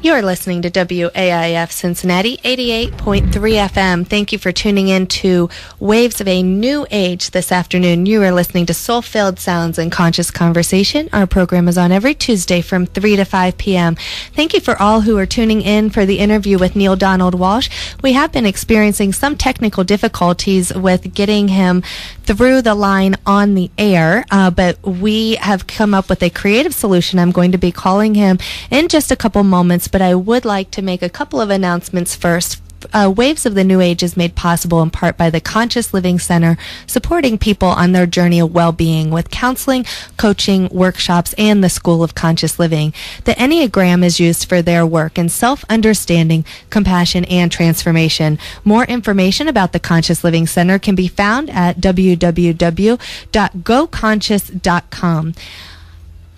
You're listening to WAIF Cincinnati 88.3 FM. Thank you for tuning in to Waves of a New Age this afternoon. You are listening to Soul-Filled Sounds and Conscious Conversation. Our program is on every Tuesday from 3 to 5 p.m. Thank you for all who are tuning in for the interview with Neale Donald Walsch. We have been experiencing some technical difficulties with getting him through the line on the air, but we have come up with a creative solution. I'm going to be calling him in just a couple moments, but I would like to make a couple of announcements first. Waves of the New Age is made possible in part by the Conscious Living Center, supporting people on their journey of well-being with counseling, coaching, workshops, and the School of Conscious Living. The Enneagram is used for their work in self-understanding, compassion, and transformation. More information about the Conscious Living Center can be found at www.goconscious.com.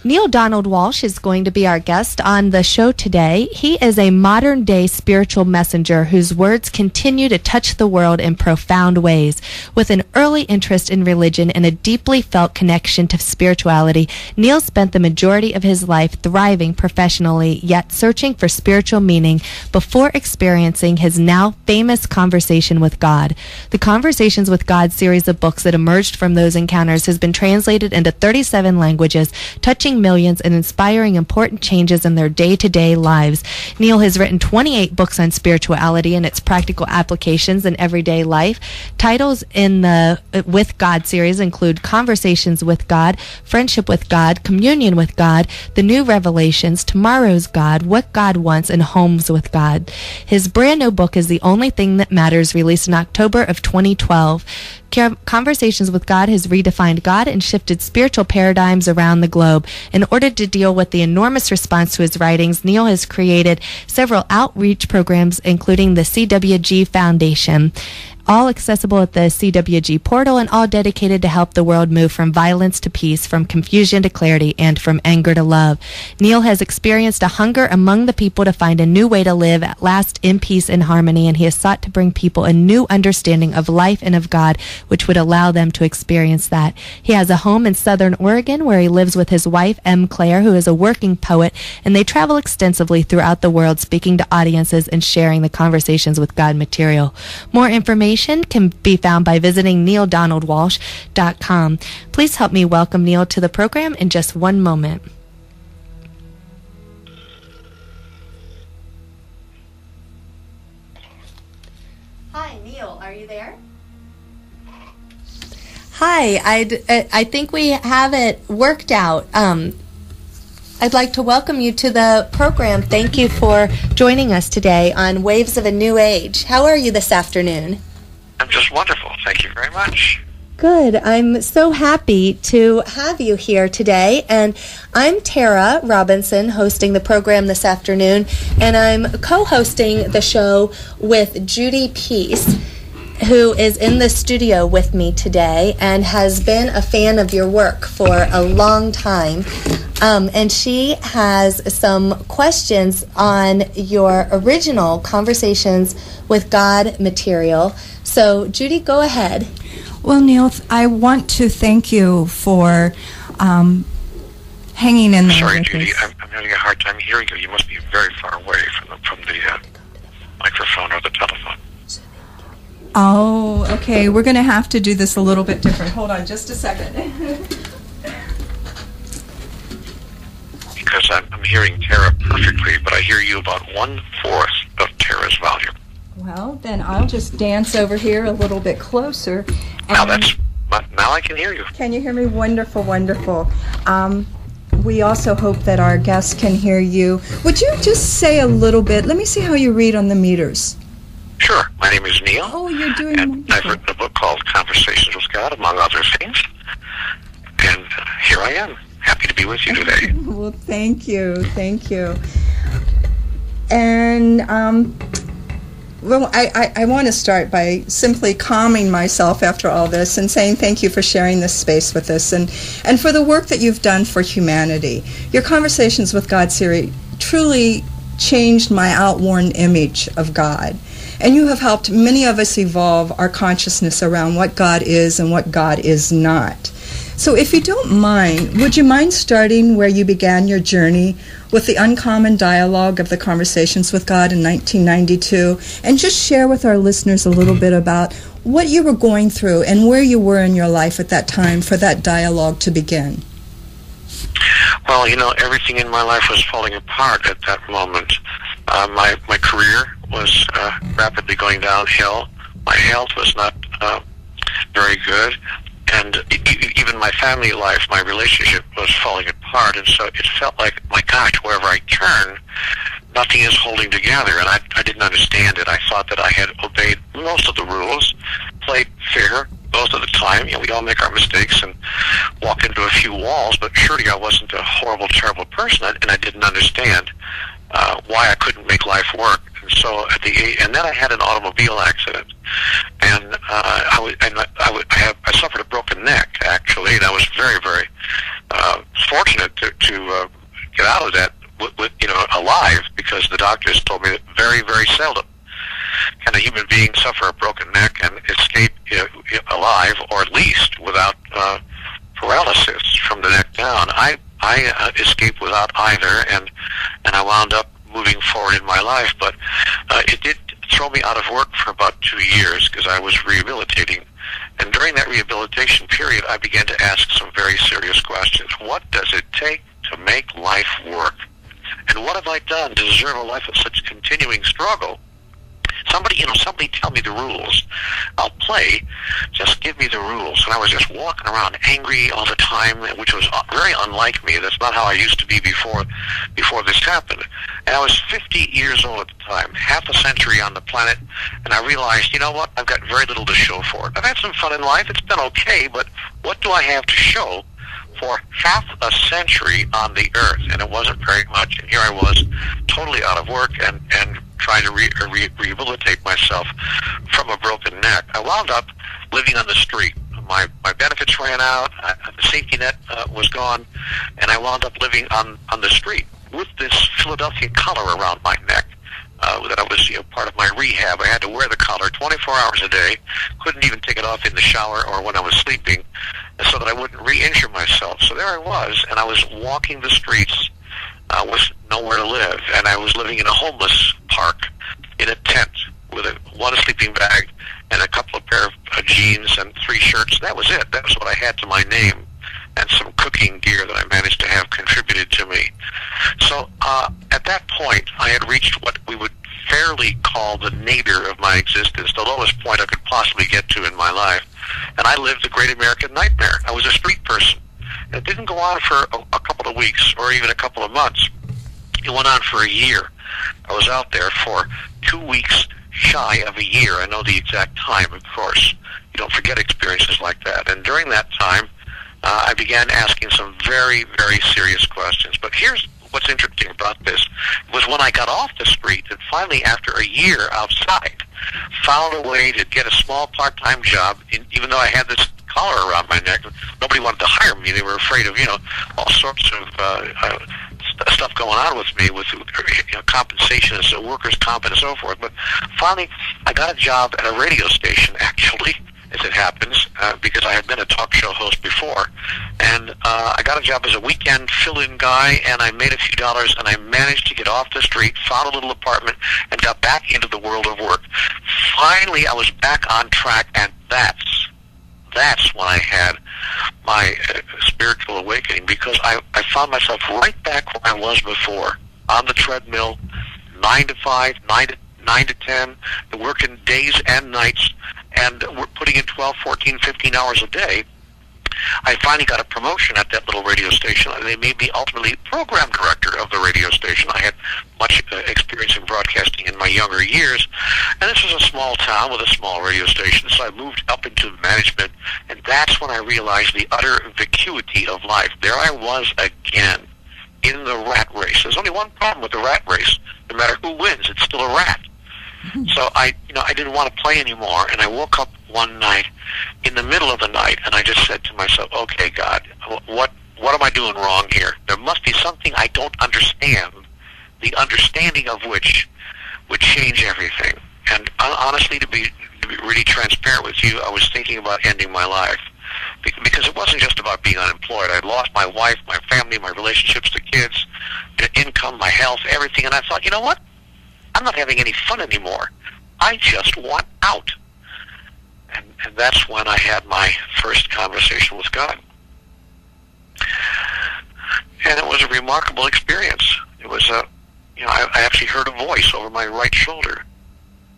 Neale Donald Walsch is going to be our guest on the show today. He is a modern-day spiritual messenger whose words continue to touch the world in profound ways. With an early interest in religion and a deeply felt connection to spirituality, Neale spent the majority of his life thriving professionally, yet searching for spiritual meaning before experiencing his now famous conversation with God. The Conversations with God series of books that emerged from those encounters has been translated into 37 languages, touching millions and inspiring important changes in their day-to-day lives. Neale has written 28 books on spirituality and its practical applications in everyday life. Titles in the With God series include Conversations with God, Friendship with God, Communion with God, The New Revelations, Tomorrow's God, What God Wants, and Homes with God. His brand new book is The Only Thing That Matters, released in October of 2012. Conversations with God has redefined God and shifted spiritual paradigms around the globe. In order to deal with the enormous response to his writings, Neale has created several outreach programs, including the CWG Foundation, all accessible at the CWG portal and all dedicated to help the world move from violence to peace, from confusion to clarity, and from anger to love. Neale has experienced a hunger among the people to find a new way to live at last in peace and harmony, and he has sought to bring people a new understanding of life and of God, which would allow them to experience that. He has a home in Southern Oregon where he lives with his wife, M. Claire, who is a working poet, and they travel extensively throughout the world speaking to audiences and sharing the Conversations with God material. More information can be found by visiting neildonaldwalsh.com. Please help me welcome Neale to the program in just one moment. Hi, Neale, are you there? Hi, I think we have it worked out. I'd like to welcome you to the program. Thank you for joining us today on Waves of a New Age. How are you this afternoon? I'm just wonderful. Thank you very much. Good. I'm so happy to have you here today. And I'm Tara Robinson, hosting the program this afternoon, and I'm co-hosting the show with Judy Peace, who is in the studio with me today and has been a fan of your work for a long time. And she has some questions on your original Conversations with God material. So, Judy, go ahead. Well, Neale, I want to thank you for hanging in there. Sorry, Judy, I'm having a hard time hearing you. You must be very far away from the microphone or the telephone. Oh, okay. We're going to have to do this a little bit different. Hold on just a second. Because I'm hearing Tara perfectly, but I hear you about 1/4 of Tara's volume. Well, then I'll just dance over here a little bit closer. Now I can hear you. Can you hear me? Wonderful, wonderful. We also hope that our guests can hear you. Would you just say a little bit? Let me see how you read on the meters. Sure. My name is Neale. Oh, you're doing and wonderful. I've written a book called Conversations with God, among other things. And here I am. Happy to be with you today. Well, thank you. Thank you. And, well, I want to start by simply calming myself after all this and saying thank you for sharing this space with us and for the work that you've done for humanity. Your Conversations with God series truly changed my outworn image of God. And you have helped many of us evolve our consciousness around what God is and what God is not. So if you don't mind, would you mind starting where you began your journey with the uncommon dialogue of the Conversations with God in 1992, and just share with our listeners a little bit about what you were going through and where you were in your life at that time for that dialogue to begin? Well, everything in my life was falling apart at that moment. My career was rapidly going downhill. My health was not very good. And even my family life, my relationship was falling apart. And so it felt like, my gosh, wherever I turn, nothing is holding together. And I didn't understand it. I thought that I had obeyed most of the rules, played fair most of the time. We all make our mistakes and walk into a few walls, but surely I wasn't a horrible, terrible person, and I didn't understand why I couldn't make life work. And so and then I had an automobile accident, and I suffered a broken neck, actually, and I was very, very fortunate to get out of that alive, because the doctors told me that very, very seldom can a human being suffer a broken neck and escape alive, or at least without paralysis from the neck down. I escaped without either, and I wound up moving forward in my life, but it did throw me out of work for about 2 years because I was rehabilitating. And during that rehabilitation period, I began to ask some very serious questions. What does it take to make life work? And what have I done to deserve a life of such continuing struggle? Somebody tell me the rules. I'll play. Just give me the rules. And I was just walking around angry all the time, which was very unlike me. That's not how I used to be before this happened. And I was 50 years old at the time, half a century on the planet, and I realized, you know what? I've got very little to show for it. I've had some fun in life. It's been okay, but what do I have to show for half a century on the earth? And it wasn't very much. And here I was, totally out of work and trying to rehabilitate myself from a broken neck. I wound up living on the street. My benefits ran out, the safety net was gone, and I wound up living on the street with this Philadelphia collar around my neck. That was part of my rehab. I had to wear the collar 24 hours a day, couldn't even take it off in the shower or when I was sleeping, so that I wouldn't re-injure myself. So there I was, and I was walking the streets with nowhere to live, and I was living in a homeless park in a tent with one sleeping bag and a couple of pair of jeans and 3 shirts. That was it. That was what I had to my name, and some cooking gear that I managed to have contributed to me. So at that point, I had reached what we would fairly call the nadir of my existence, the lowest point I could possibly get to in my life. And I lived the great American nightmare. I was a street person. And it didn't go on for a couple of weeks or even a couple of months. It went on for a year. I was out there for 2 weeks shy of a year. I know the exact time, of course. You don't forget experiences like that. And during that time, I began asking some very, very serious questions. But here's what's interesting about this, was when I got off the street and finally, after a year outside, found a way to get a small part-time job, even though I had this collar around my neck. Nobody wanted to hire me. They were afraid of, all sorts of stuff going on with me, with compensation as a workers' comp and so forth. But finally, I got a job at a radio station, actually, as it happens, because I had been a talk show host before. And I got a job as a weekend fill-in guy, and I made a few dollars, and I managed to get off the street, found a little apartment, and got back into the world of work. Finally, I was back on track, and that's when I had my spiritual awakening, because I found myself right back where I was before, on the treadmill, 9 to 5, 9 to 10, working days and nights, and we're putting in 12, 14, 15 hours a day. I finally got a promotion at that little radio station. They made me ultimately program director of the radio station. I had much experience in broadcasting in my younger years, and this was a small town with a small radio station, so I moved up into management, and that's when I realized the utter vacuity of life. There I was again, in the rat race. There's only one problem with the rat race. No matter who wins, it's still a rat. So I didn't want to play anymore, and I woke up one night, in the middle of the night, and I just said to myself, okay, God, what am I doing wrong here? There must be something I don't understand, the understanding of which would change everything. And honestly, to be really transparent with you, I was thinking about ending my life. because it wasn't just about being unemployed. I'd lost my wife, my family, my relationships, the kids, the income, my health, everything, and I thought, you know what? I'm not having any fun anymore. I just want out. And that's when I had my first conversation with God. And it was a remarkable experience. It was I actually heard a voice over my right shoulder.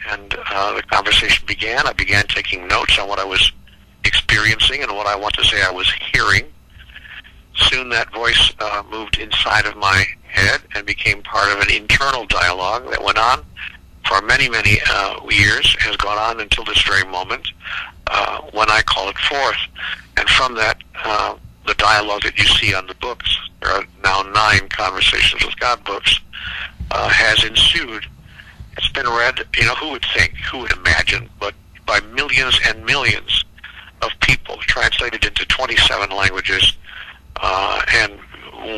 And the conversation began. I began taking notes on what I was experiencing and what I want to say I was hearing. Soon that voice moved inside of my head and became part of an internal dialogue that went on for many, many years, has gone on until this very moment when I call it forth. And from that, the dialogue that you see on the books, there are now 9 Conversations with God books, has ensued. It's been read, who would think, who would imagine, but by millions and millions of people, translated into 27 languages, and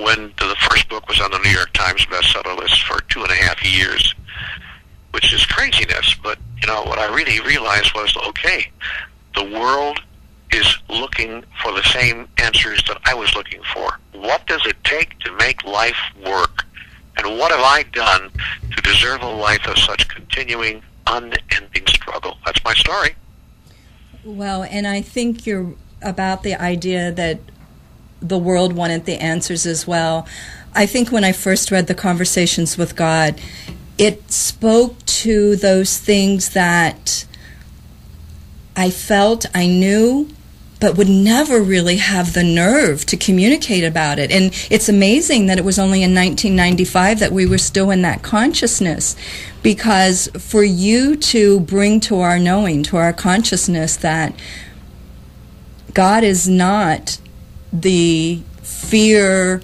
when the first book was on the New York Times bestseller list for 2.5 years, which is craziness, but, what I really realized was, okay, the world is looking for the same answers that I was looking for. What does it take to make life work? And what have I done to deserve a life of such continuing, unending struggle? That's my story. Well, and I think you're about the idea that the world wanted the answers as well. I think when I first read the Conversations with God, it spoke to those things that I felt, I knew, but would never really have the nerve to communicate about it. And it's amazing that it was only in 1995 that we were still in that consciousness, because for you to bring to our knowing, to our consciousness, that God is not the fear,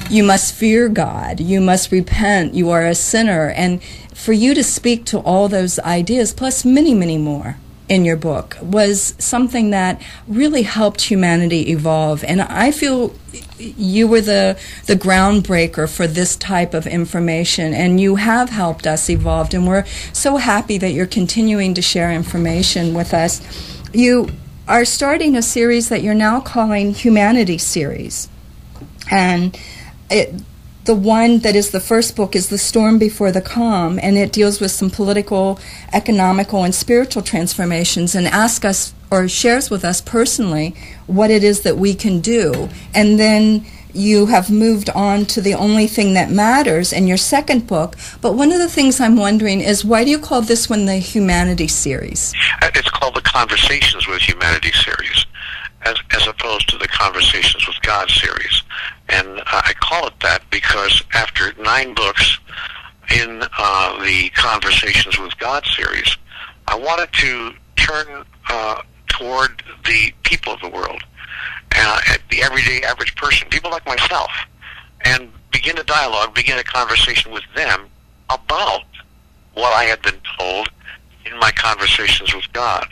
you must fear God, you must repent, you are a sinner, and for you to speak to all those ideas, plus many, many more, in your book, was something that really helped humanity evolve. And I feel you were the groundbreaker for this type of information, and you have helped us evolve, and we're so happy that you're continuing to share information with us. You are starting a series that you're now calling Humanity Series, and the one that is the first book is The Storm Before the Calm, and it deals with some political, economical, and spiritual transformations, and asks us, or shares with us personally, what it is that we can do. And then you have moved on to The Only Thing That Matters in your second book. But one of the things I'm wondering is, why do you call this one the Humanity Series? It's called the Conversations with Humanity Series, as opposed to the Conversations with God series. And I call it that because after 9 books in the Conversations with God series, I wanted to turn toward the people of the world, the everyday average person, people like myself, and begin a dialogue, begin a conversation with them about what I had been told in my Conversations with God.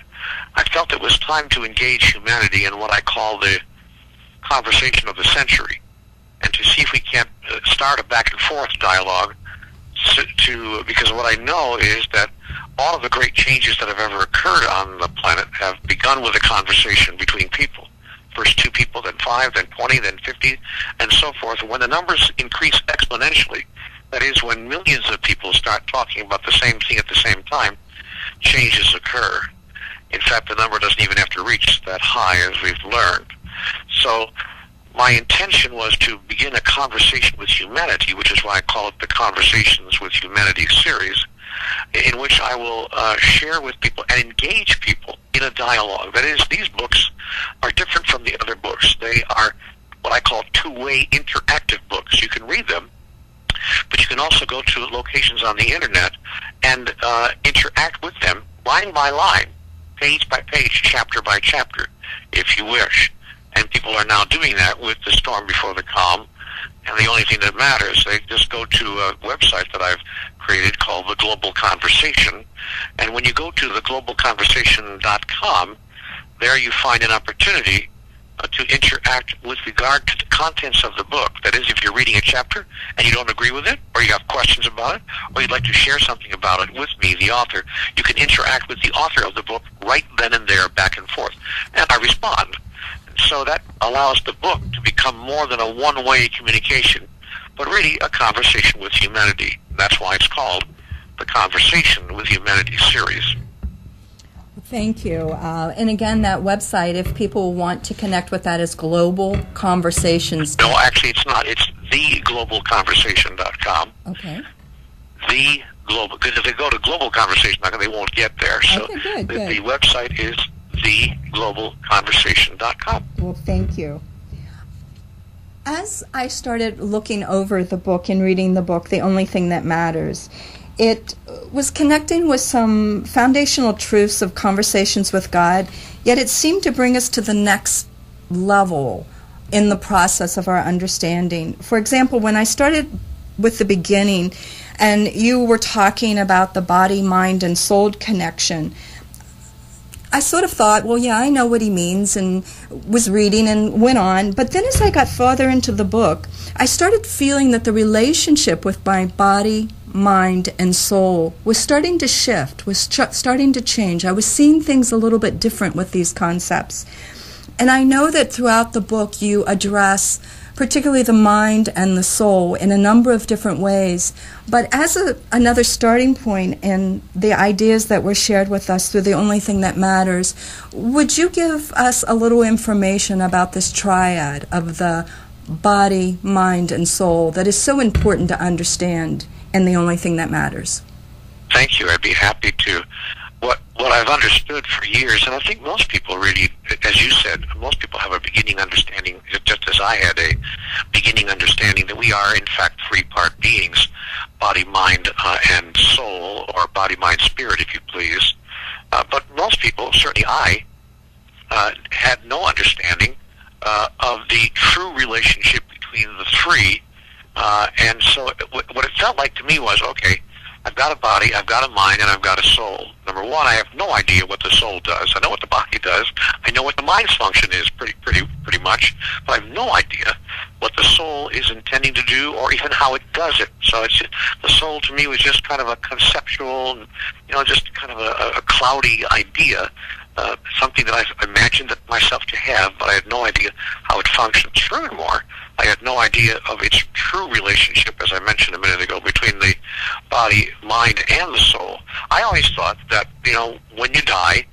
I felt it was time to engage humanity in what I call the conversation of the century, and to see if we can't start a back and forth dialogue because what I know is that all of the great changes that have ever occurred on the planet have begun with a conversation between people. First 2 people, then 5, then 20, then 50, and so forth. And when the numbers increase exponentially, that is, when millions of people start talking about the same thing at the same time, changes occur. In fact, the number doesn't even have to reach that high, as we've learned. So my intention was to begin a conversation with humanity, which is why I call it the Conversations with Humanity series, in which I will share with people and engage people in a dialogue. That is, these books are different from the other books. They are what I call two-way interactive books. You can read them, but you can also go to locations on the internet and interact with them line by line, page by page, chapter by chapter, if you wish. And people are now doing that with The Storm Before the Calm. And The Only Thing That Matters, they just go to a website that I've created called The Global Conversation. And when you go to theglobalconversation.com, there you find an opportunity to interact with regard to the contents of the book. That is, if you're reading a chapter and you don't agree with it, or you have questions about it, or you'd like to share something about it with me, the author, you can interact with the author of the book right then and there, back and forth. And I respond. So that allows the book to become more than a one-way communication, but really a conversation with humanity. That's why it's called the Conversation with Humanity series. Thank you. And again, that website, if people want to connect with that, is Global Conversations. No, actually it's not. It's theglobalconversation.com. Okay. The Global, because if they go to globalconversation.com, they won't get there. So okay, good. The website is theglobalconversation.com. Well, thank you. As I started looking over the book and reading the book, The Only Thing That Matters, it was connecting with some foundational truths of conversations with God, yet it seemed to bring us to the next level in the process of our understanding. For example, when I started with the beginning and you were talking about the body, mind, and soul connection, I sort of thought, well, yeah, I know what he means, and was reading and went on. But then as I got further into the book, I started feeling that the relationship with my body, mind, and soul was starting to shift, was starting to change. I was seeing things a little bit different with these concepts. And I know that throughout the book you address particularly the mind and the soul in a number of different ways. But as another starting point in the ideas that were shared with us through The Only Thing That Matters, would you give us a little information about this triad of the body, mind, and soul that is so important to understand in The Only Thing That Matters? Thank you. I'd be happy to. What I've understood for years, and I think most people really, as you said, most people have a beginning understanding, just as I had a beginning understanding, that we are in fact three-part beings, body, mind, and soul, or body, mind, spirit, if you please. But most people, certainly I, had no understanding of the true relationship between the three. And so what it felt like to me was, okay, I've got a body, I've got a mind, and I've got a soul. Number one, I have no idea what the soul does. I know what the body does. I know what the mind's function is pretty much, but I have no idea what the soul is intending to do or even how it does it. So it's just, the soul to me was just kind of a conceptual, just kind of a cloudy idea, something that I imagined myself to have, but I had no idea how it functions. Furthermore, I had no idea of its true relationship, as I mentioned a minute ago, between the body, mind, and the soul. I always thought that, when you die,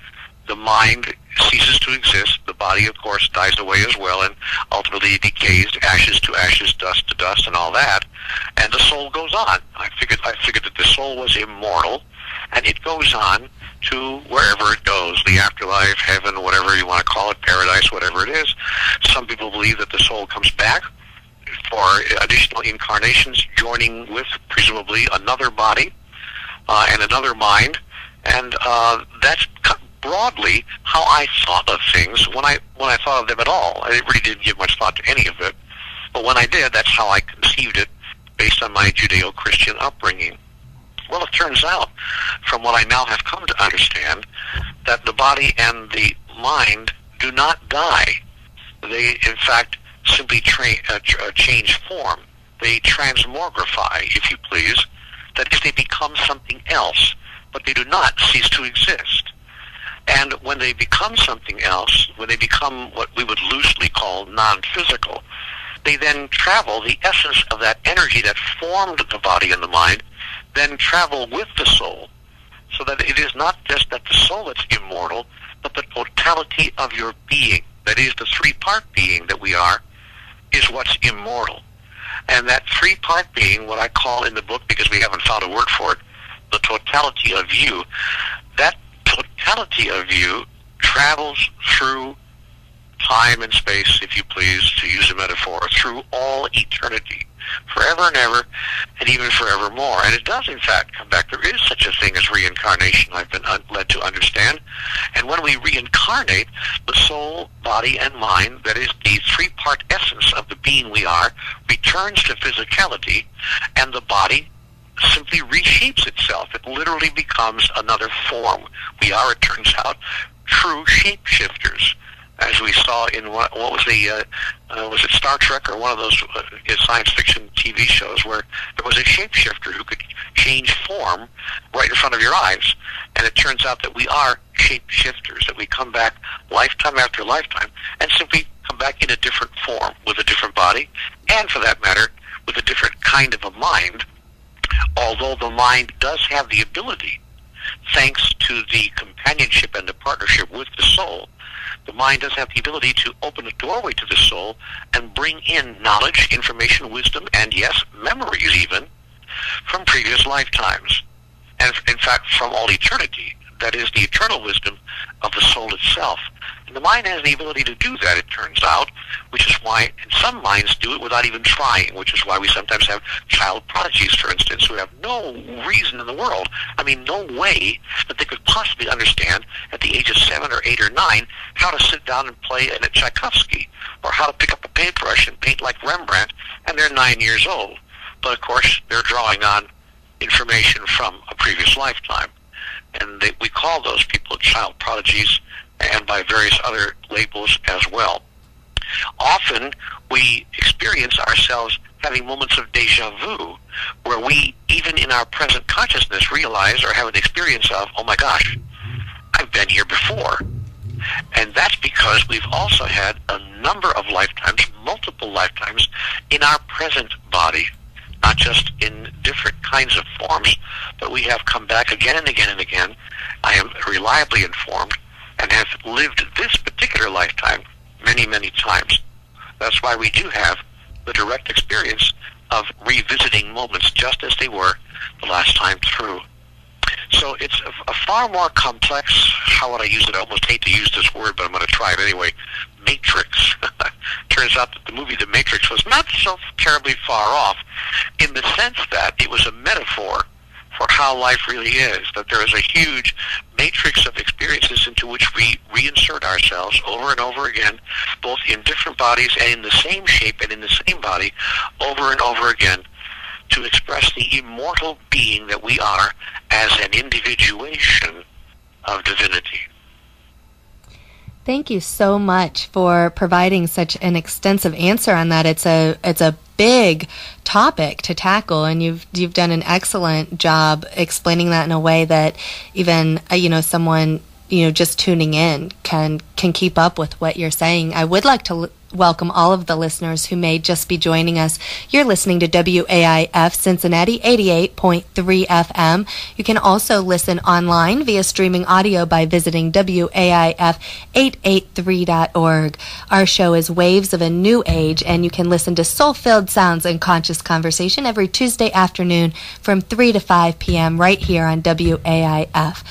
the mind ceases to exist. The body, of course, dies away as well, and ultimately decays, ashes to ashes, dust to dust, and all that. And the soul goes on. I figured that the soul was immortal, and it goes on to wherever it goes, the afterlife, heaven, whatever you want to call it, paradise, whatever it is. Some people believe that the soul comes back for additional incarnations, joining with, presumably, another body and another mind. And that's broadly how I thought of things when I thought of them at all. I really didn't give much thought to any of it. But when I did, that's how I conceived it, based on my Judeo-Christian upbringing. Well, it turns out, from what I now have come to understand, that the body and the mind do not die. They, in fact, simply change form. They transmogrify, if you please. That is, they become something else, but they do not cease to exist. And when they become something else, when they become what we would loosely call non-physical, they then travel, the essence of that energy that formed the body and the mind, then travel with the soul, so that it is not just that the soul is immortal, but the totality of your being, that is, the three-part being that we are, is what's immortal. And that three-part being, what I call in the book, because we haven't found a word for it, the totality of you, that totality of you travels through time and space, if you please, to use a metaphor, through all eternity, forever and ever, and even forevermore. And it does, in fact, come back. There is such a thing as reincarnation, I've been led to understand. And when we reincarnate, the soul, body, and mind, that is the three-part essence of the being we are, returns to physicality, and the body simply reshapes itself. It literally becomes another form. We are, it turns out, true shapeshifters. as we saw in what was it Star Trek or one of those science fiction TV shows where there was a shapeshifter who could change form right in front of your eyes. And it turns out that we are shapeshifters, that we come back lifetime after lifetime and simply come back in a different form with a different body, and for that matter, with a different kind of a mind, although the mind does have the ability, thanks to the companionship and the partnership with the soul, the mind does have the ability to open a doorway to the soul and bring in knowledge, information, wisdom, and yes, memories even, from previous lifetimes. And in fact, from all eternity. That is the eternal wisdom of the soul itself. And the mind has the ability to do that, it turns out, which is why some minds do it without even trying, which is why we sometimes have child prodigies, for instance, who have no reason in the world, no way that they could possibly understand at the age of 7 or 8 or 9 how to sit down and play a Tchaikovsky, or how to pick up a paintbrush and paint like Rembrandt, and they're 9 years old. But of course, they're drawing on information from a previous lifetime. And we call those people child prodigies, and by various other labels as well. Often, we experience ourselves having moments of deja vu, where we, even in our present consciousness, realize or have an experience of, oh my gosh, I've been here before. And that's because we've also had a number of lifetimes, multiple lifetimes, in our present body. Not just in different kinds of forms, but we have come back again and again and again. I am reliably informed and have lived this particular lifetime many, many times. That's why we do have the direct experience of revisiting moments just as they were the last time through. So it's a far more complex, how would I use it? I almost hate to use this word, but I'm going to try it anyway, matrix. Turns out that the movie The Matrix was not so terribly far off in the sense that it was a metaphor for how life really is, that there is a huge matrix of experiences into which we reinsert ourselves over and over again, both in different bodies and in the same shape and in the same body, over and over again, to express the immortal being that we are as an individuation of divinity. Thank you so much for providing such an extensive answer on that. It's a big topic to tackle, and you've done an excellent job explaining that in a way that even someone just tuning in can keep up with what you're saying. I would like to welcome all of the listeners who may just be joining us. You're listening to WAIF Cincinnati 88.3 FM. You can also listen online via streaming audio by visiting WAIF883.org. Our show is Waves of a New Age, and you can listen to soul-filled sounds and conscious conversation every Tuesday afternoon from 3 to 5 p.m. right here on WAIF.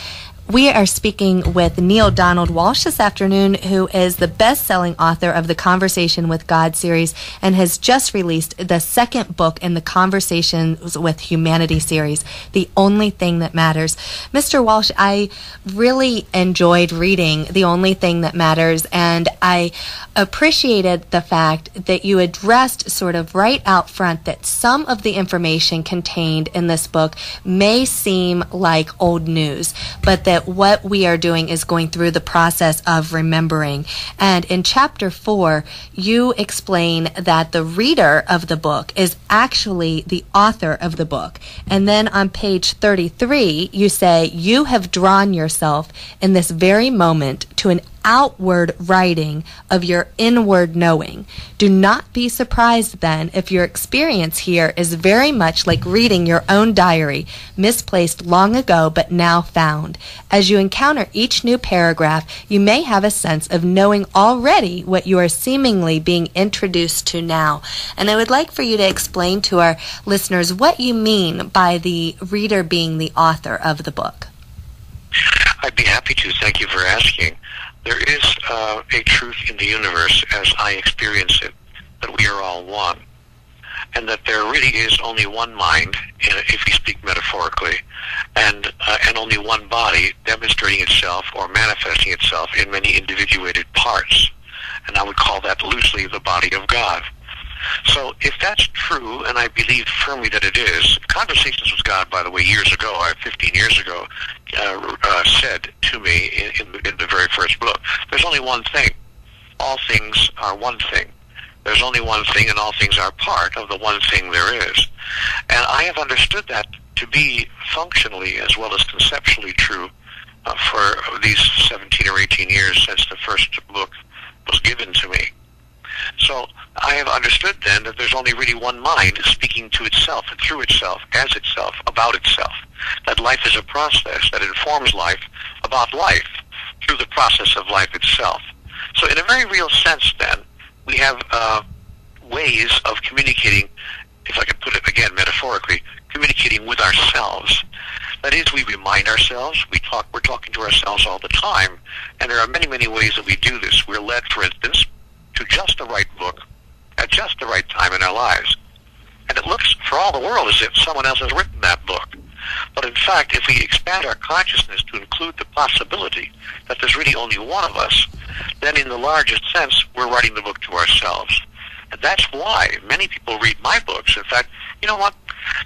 We are speaking with Neale Donald Walsch this afternoon, who is the best-selling author of the Conversation with God series and has just released the second book in the Conversations with Humanity series, The Only Thing That Matters. Mr. Walsch, I really enjoyed reading The Only Thing That Matters, and I appreciated the fact that you addressed sort of right out front that some of the information contained in this book may seem like old news, but that what we are doing is going through the process of remembering. And in chapter 4, you explain that the reader of the book is actually the author of the book. And then on page 33, you say, you have drawn yourself in this very moment to an outward writing of your inward knowing. Do not be surprised then if your experience here is very much like reading your own diary, misplaced long ago but now found. As you encounter each new paragraph, you may have a sense of knowing already what you are seemingly being introduced to now. And I would like for you to explain to our listeners what you mean by the reader being the author of the book. I'd be happy to. Thank you for asking. There is a truth in the universe as I experience it, that we are all one, and that there really is only one mind, if we speak metaphorically, and only one body demonstrating itself or manifesting itself in many individuated parts. And I would call that loosely the body of God. So if that's true, and I believe firmly that it is, Conversations with God, by the way, years ago, 15 years ago, said to me in the very first book, there's only one thing. all things are one thing. There's only one thing, and all things are part of the one thing there is. And I have understood that to be functionally as well as conceptually true for these 17 or 18 years since the first book was given to me. So I have understood then that there's only really one mind speaking to itself and through itself, as itself, about itself. That life is a process that informs life about life through the process of life itself. So in a very real sense then, we have ways of communicating, if I could put it again metaphorically, communicating with ourselves. That is, we remind ourselves, we're talking to ourselves all the time, and there are many, many ways that we do this. We're led, for instance, to just the right book at just the right time in our lives. And it looks, for all the world, as if someone else has written that book. But in fact, if we expand our consciousness to include the possibility that there's really only one of us, then in the largest sense, we're writing the book to ourselves. And that's why many people read my books. In fact, you know what?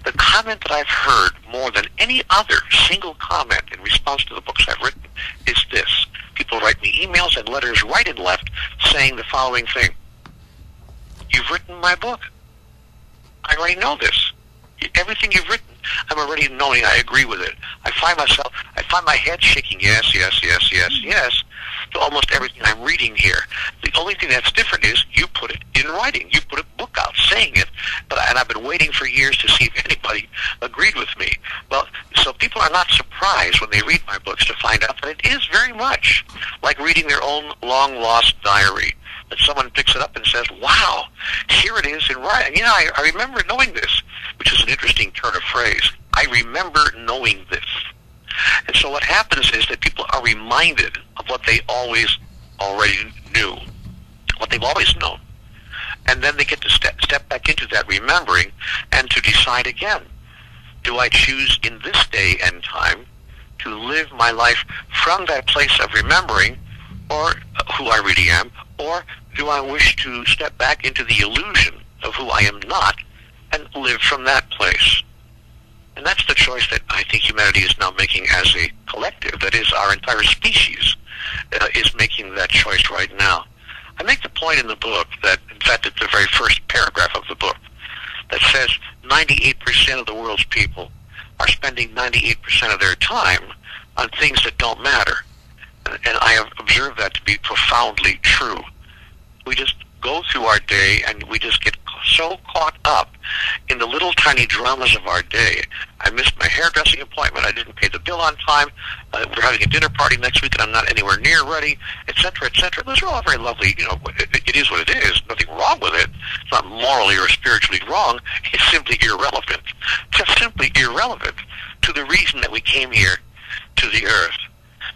The comment that I've heard more than any other single comment in response to the books I've written is this. People write me emails and letters right and left saying the following thing. You've written my book. I already know this. Everything you've written, I'm already knowing I agree with it. I find my head shaking yes, yes, yes, yes, yes, to almost everything I'm reading here. The only thing that's different is you put it in writing. You put a book out saying it, and I've been waiting for years to see if anybody agreed with me. Well, so people are not surprised when they read my books to find out that it is very much like reading their own long-lost diary. That someone picks it up and says, wow, here it is in writing. You know, I remember knowing this, which is an interesting turn of phrase. I remember knowing this. And so what happens is that people are reminded of what they already knew, what they've always known. And then they get to step back into that remembering and to decide again, do I choose in this day and time to live my life from that place of remembering, or who I really am, or do I wish to step back into the illusion of who I am not and live from that place? And that's the choice that I think humanity is now making as a collective. That is, our entire species is making that choice right now. I make the point in the book that, in fact, it's the very first paragraph of the book, that says 98% of the world's people are spending 98% of their time on things that don't matter. And I have observed that to be profoundly true. We just go through our day and we just get so caught up in the little tiny dramas of our day. I missed my hairdressing appointment. I didn't pay the bill on time. We're having a dinner party next week and I'm not anywhere near ready, etc., etc. Those are all very lovely. You know, it is what it is. Nothing wrong with it. It's not morally or spiritually wrong. It's simply irrelevant. Just simply irrelevant to the reason that we came here to the earth.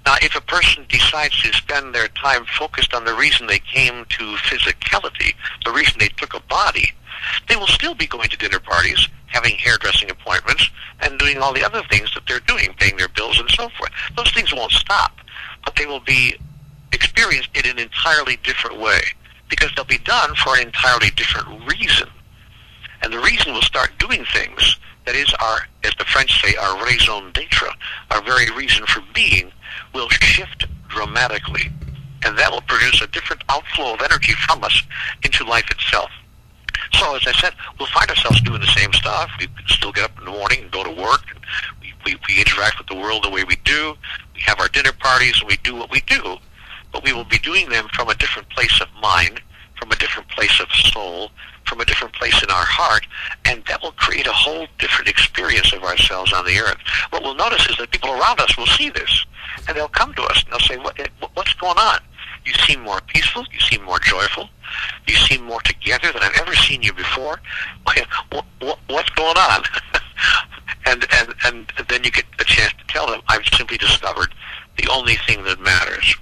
Now, if a person decides to spend their time focused on the reason they came to physicality, the reason they took a body, they will still be going to dinner parties, having hairdressing appointments, and doing all the other things that they're doing, paying their bills and so forth. Those things won't stop, but they will be experienced in an entirely different way, because they'll be done for an entirely different reason. And the reason will start doing things that is our, as the French say, our raison d'etre, our very reason for being, will shift dramatically. And that will produce a different outflow of energy from us into life itself. So, as I said, we'll find ourselves doing the same stuff. We still get up in the morning and go to work. And we interact with the world the way we do. We have our dinner parties and we do what we do. But we will be doing them from a different place of mind, from a different place of soul, from a different place in our heart, and that will create a whole different experience of ourselves on the earth. What we'll notice is that people around us will see this, and they'll come to us and they'll say, what's going on? You seem more peaceful, you seem more joyful, you seem more together than I've ever seen you before. What's going on? and then you get a chance to tell them, I've simply discovered the only thing that matters.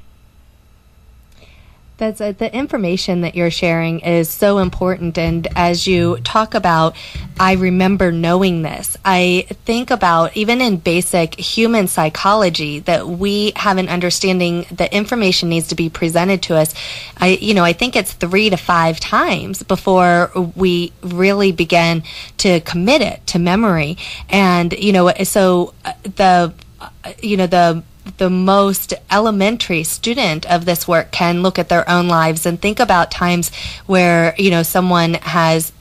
That's the information that you're sharing is so important. And as you talk about, I remember knowing this, I think about even in basic human psychology that we have an understanding that information needs to be presented to us. I think it's 3 to 5 times before we really begin to commit it to memory. And, so the the most elementary student of this work can look at their own lives and think about times where, someone has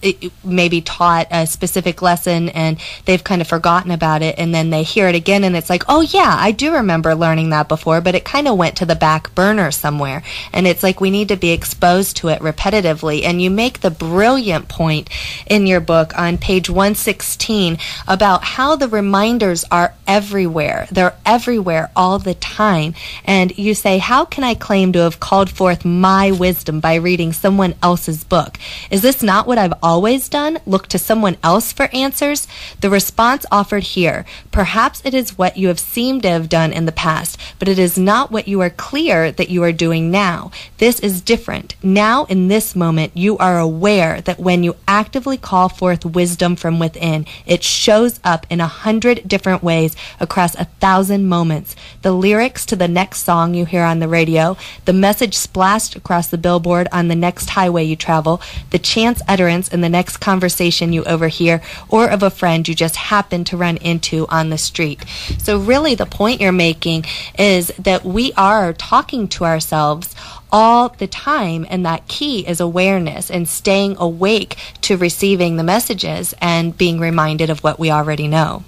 maybe taught a specific lesson and they've kind of forgotten about it, and then they hear it again and it's like, oh yeah, I do remember learning that before, but it kind of went to the back burner somewhere. And it's like we need to be exposed to it repetitively. And you make the brilliant point in your book on page 116 about how the reminders are everywhere. They're everywhere all the time. And you say, how can I claim to have called forth my wisdom by reading someone else's book? Is this not what I've always done? Look to someone else for answers? The response offered here, perhaps it is what you have seemed to have done in the past, but it is not what you are clear that you are doing now. This is different. Now, in this moment, you are aware that when you actively call forth wisdom from within, it shows up in 100 different ways across 1,000 moments. The lyrics to the next song you hear on the radio, the message splashed across the billboard on the next highway you travel, the chance utterance in the next conversation you overhear, or of a friend you just happen to run into on the street. So really the point you're making is that we are talking to ourselves all the time, and that key is awareness and staying awake to receiving the messages and being reminded of what we already know.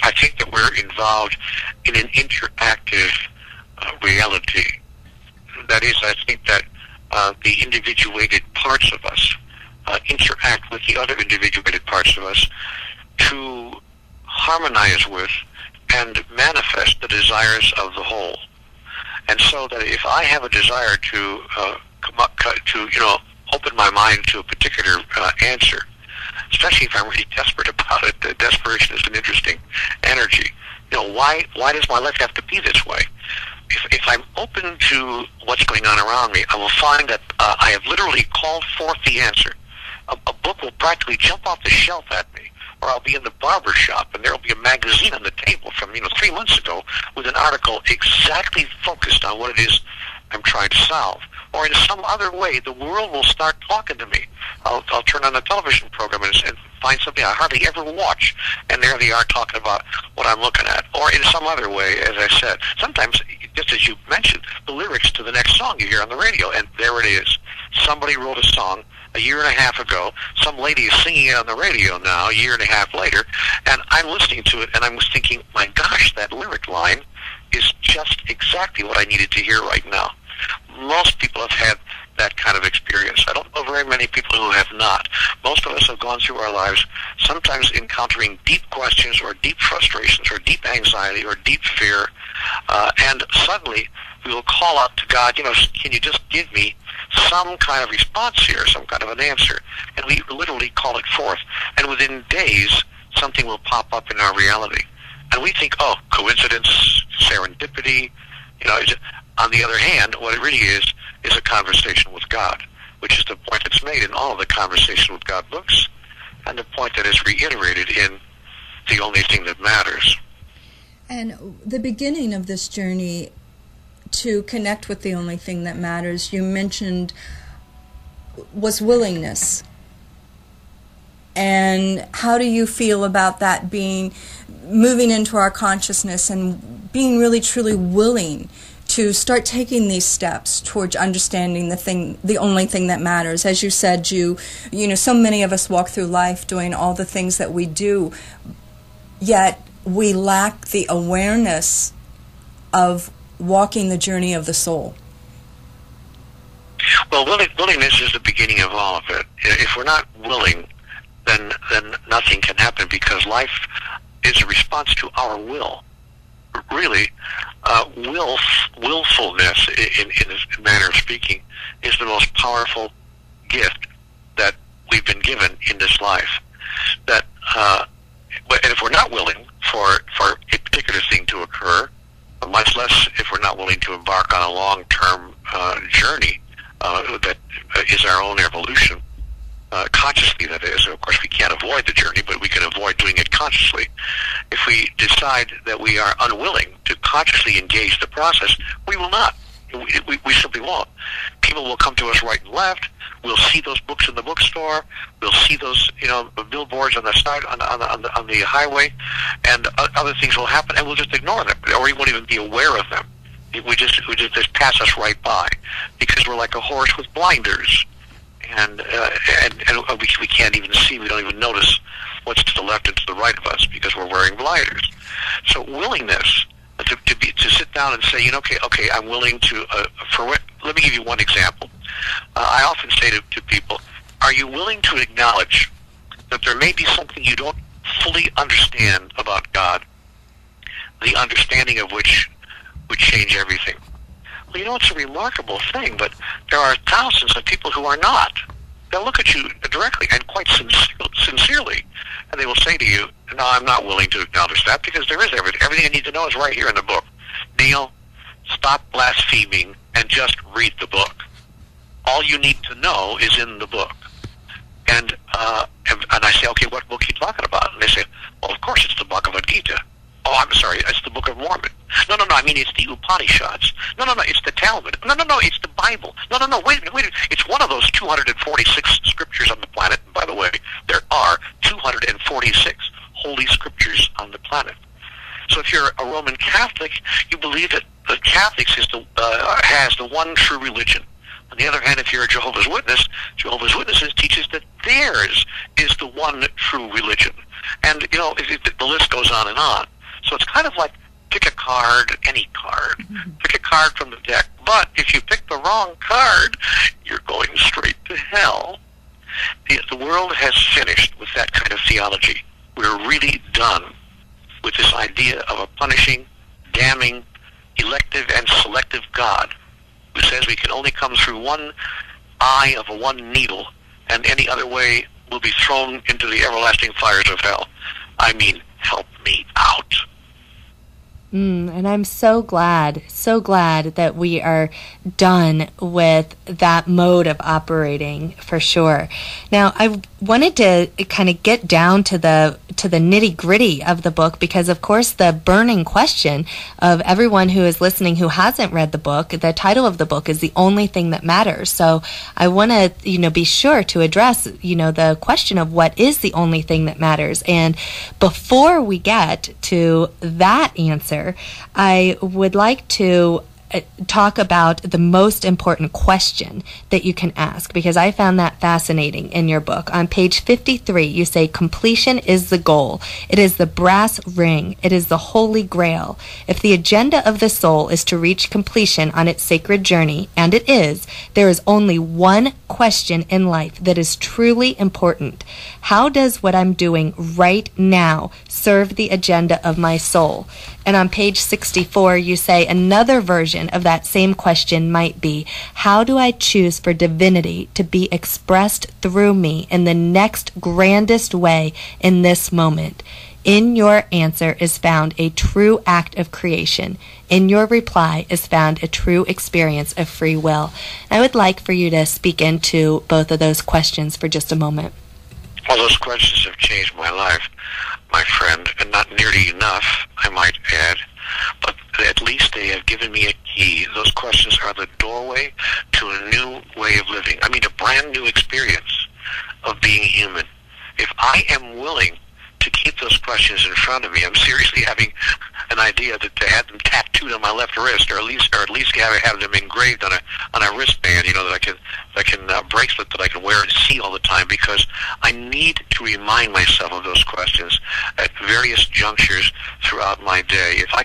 I think that we're involved in an interactive reality. That is, I think that the individuated parts of us interact with the other individuated parts of us to harmonize with and manifest the desires of the whole. And so that if I have a desire to open my mind to a particular answer, especially if I'm really desperate about it, desperation is an interesting energy. Why does my life have to be this way? If I'm open to what's going on around me, I will find that I have literally called forth the answer. A book will practically jump off the shelf at me, or I'll be in the barber shop and there will be a magazine on the table from 3 months ago with an article exactly focused on what it is I'm trying to solve. Or in some other way, the world will start talking to me. I'll turn on a television program and find something I hardly ever watch, and there they are talking about what I'm looking at. Or in some other way, as I said, sometimes, just as you mentioned, the lyrics to the next song you hear on the radio, and there it is. Somebody wrote a song a year and a half ago. Some lady is singing it on the radio now, a year and a half later, and I'm listening to it, and I'm thinking, my gosh, that lyric line is just exactly what I needed to hear right now. Most people have had that kind of experience. I don't know very many people who have not. Most of us have gone through our lives sometimes encountering deep questions or deep frustrations or deep anxiety or deep fear, and suddenly we will call out to God, can you just give me some kind of response here, some kind of an answer? And we literally call it forth. And within days, something will pop up in our reality. And we think, oh, coincidence, serendipity, On the other hand, what it really is a conversation with God, which is the point that's made in all of the Conversation with God books, and the point that is reiterated in The Only Thing That Matters. And the beginning of this journey to connect with the only thing that matters, you mentioned, was willingness. And how do you feel about that moving into our consciousness and being really truly willing to start taking these steps towards understanding the only thing that matters? As you said, so many of us walk through life doing all the things that we do, yet we lack the awareness of walking the journey of the soul. Well, willingness is the beginning of all of it. If we're not willing, then nothing can happen, because life is a response to our will. Really, willfulness, in a manner of speaking, is the most powerful gift that we've been given in this life. And if we're not willing for a particular thing to occur, much less if we're not willing to embark on a long-term journey that is our own evolution, consciously, that is. Of course, we can't avoid the journey, but we can avoid doing it consciously. If we decide that we are unwilling to consciously engage the process, we will not. We simply won't. People will come to us right and left. We'll see those books in the bookstore. We'll see those, billboards on the side on the highway, and other things will happen, and we'll just ignore them, or we won't even be aware of them. We just pass us right by, because we're like a horse with blinders, and we can't even see. We don't even notice what's to the left and to the right of us because we're wearing blinders. So willingness to sit down and say, okay, I'm willing to. Let me give you one example. I often say to people, are you willing to acknowledge that there may be something you don't fully understand about God, the understanding of which would change everything? Well, it's a remarkable thing, but there are thousands of people who are not. They'll look at you directly and quite sincerely, and they will say to you, no, I'm not willing to acknowledge that, because there is everything. Everything I need to know is right here in the book. Neale, stop blaspheming and just read the book. All you need to know is in the book. And I say, okay, what book are you talking about? And they say, well, of course it's the Bhagavad Gita. Oh, I'm sorry, it's the Book of Mormon. No, I mean, it's the Upanishads. No, it's the Talmud. No, it's the Bible. No, wait a minute. It's one of those 246 scriptures on the planet. And by the way, there are 246 holy scriptures on the planet. So if you're a Roman Catholic, you believe that the Catholics has the one true religion. On the other hand, if you're a Jehovah's Witnesses teaches that theirs is the one true religion. And, the list goes on and on. So it's kind of like pick a card, any card. Pick a card from the deck. But if you pick the wrong card, you're going straight to hell. The world has finished with that kind of theology. We're really done with this idea of a punishing, damning, elective, and selective God who says we can only come through one eye of one needle, and any other way will be thrown into the everlasting fires of hell. I mean, help me out. And I'm so glad that we are done with that mode of operating, for sure. Now, I wanted to kind of get down to the nitty-gritty of the book, because, of course, the burning question of everyone who is listening who hasn't read the book, the title of the book is The Only Thing That Matters. So I want to, be sure to address, the question of what is the only thing that matters. And before we get to that answer, I would like to talk about the most important question that you can ask, because I found that fascinating in your book. On page 53, you say, completion is the goal. It is the brass ring. It is the holy grail. If the agenda of the soul is to reach completion on its sacred journey, and it is, there is only one question in life that is truly important. How does what I'm doing right now serve the agenda of my soul? And on page 64, you say another version of that same question might be, how do I choose for divinity to be expressed through me in the next grandest way in this moment? In your answer is found a true act of creation. In your reply is found a true experience of free will. I would like for you to speak into both of those questions for just a moment. Well, those questions have changed my life, my friend, and not nearly enough, I might add, but at least they have given me a key. Those questions are the doorway to a new way of living. I mean, a brand new experience of being human. If I am willing to keep those questions in front of me, I'm seriously having an idea to have them tattooed on my left wrist, or at least have them engraved on a wristband, that I can bracelet that I can wear and see all the time, because I need to remind myself of those questions at various junctures throughout my day. If I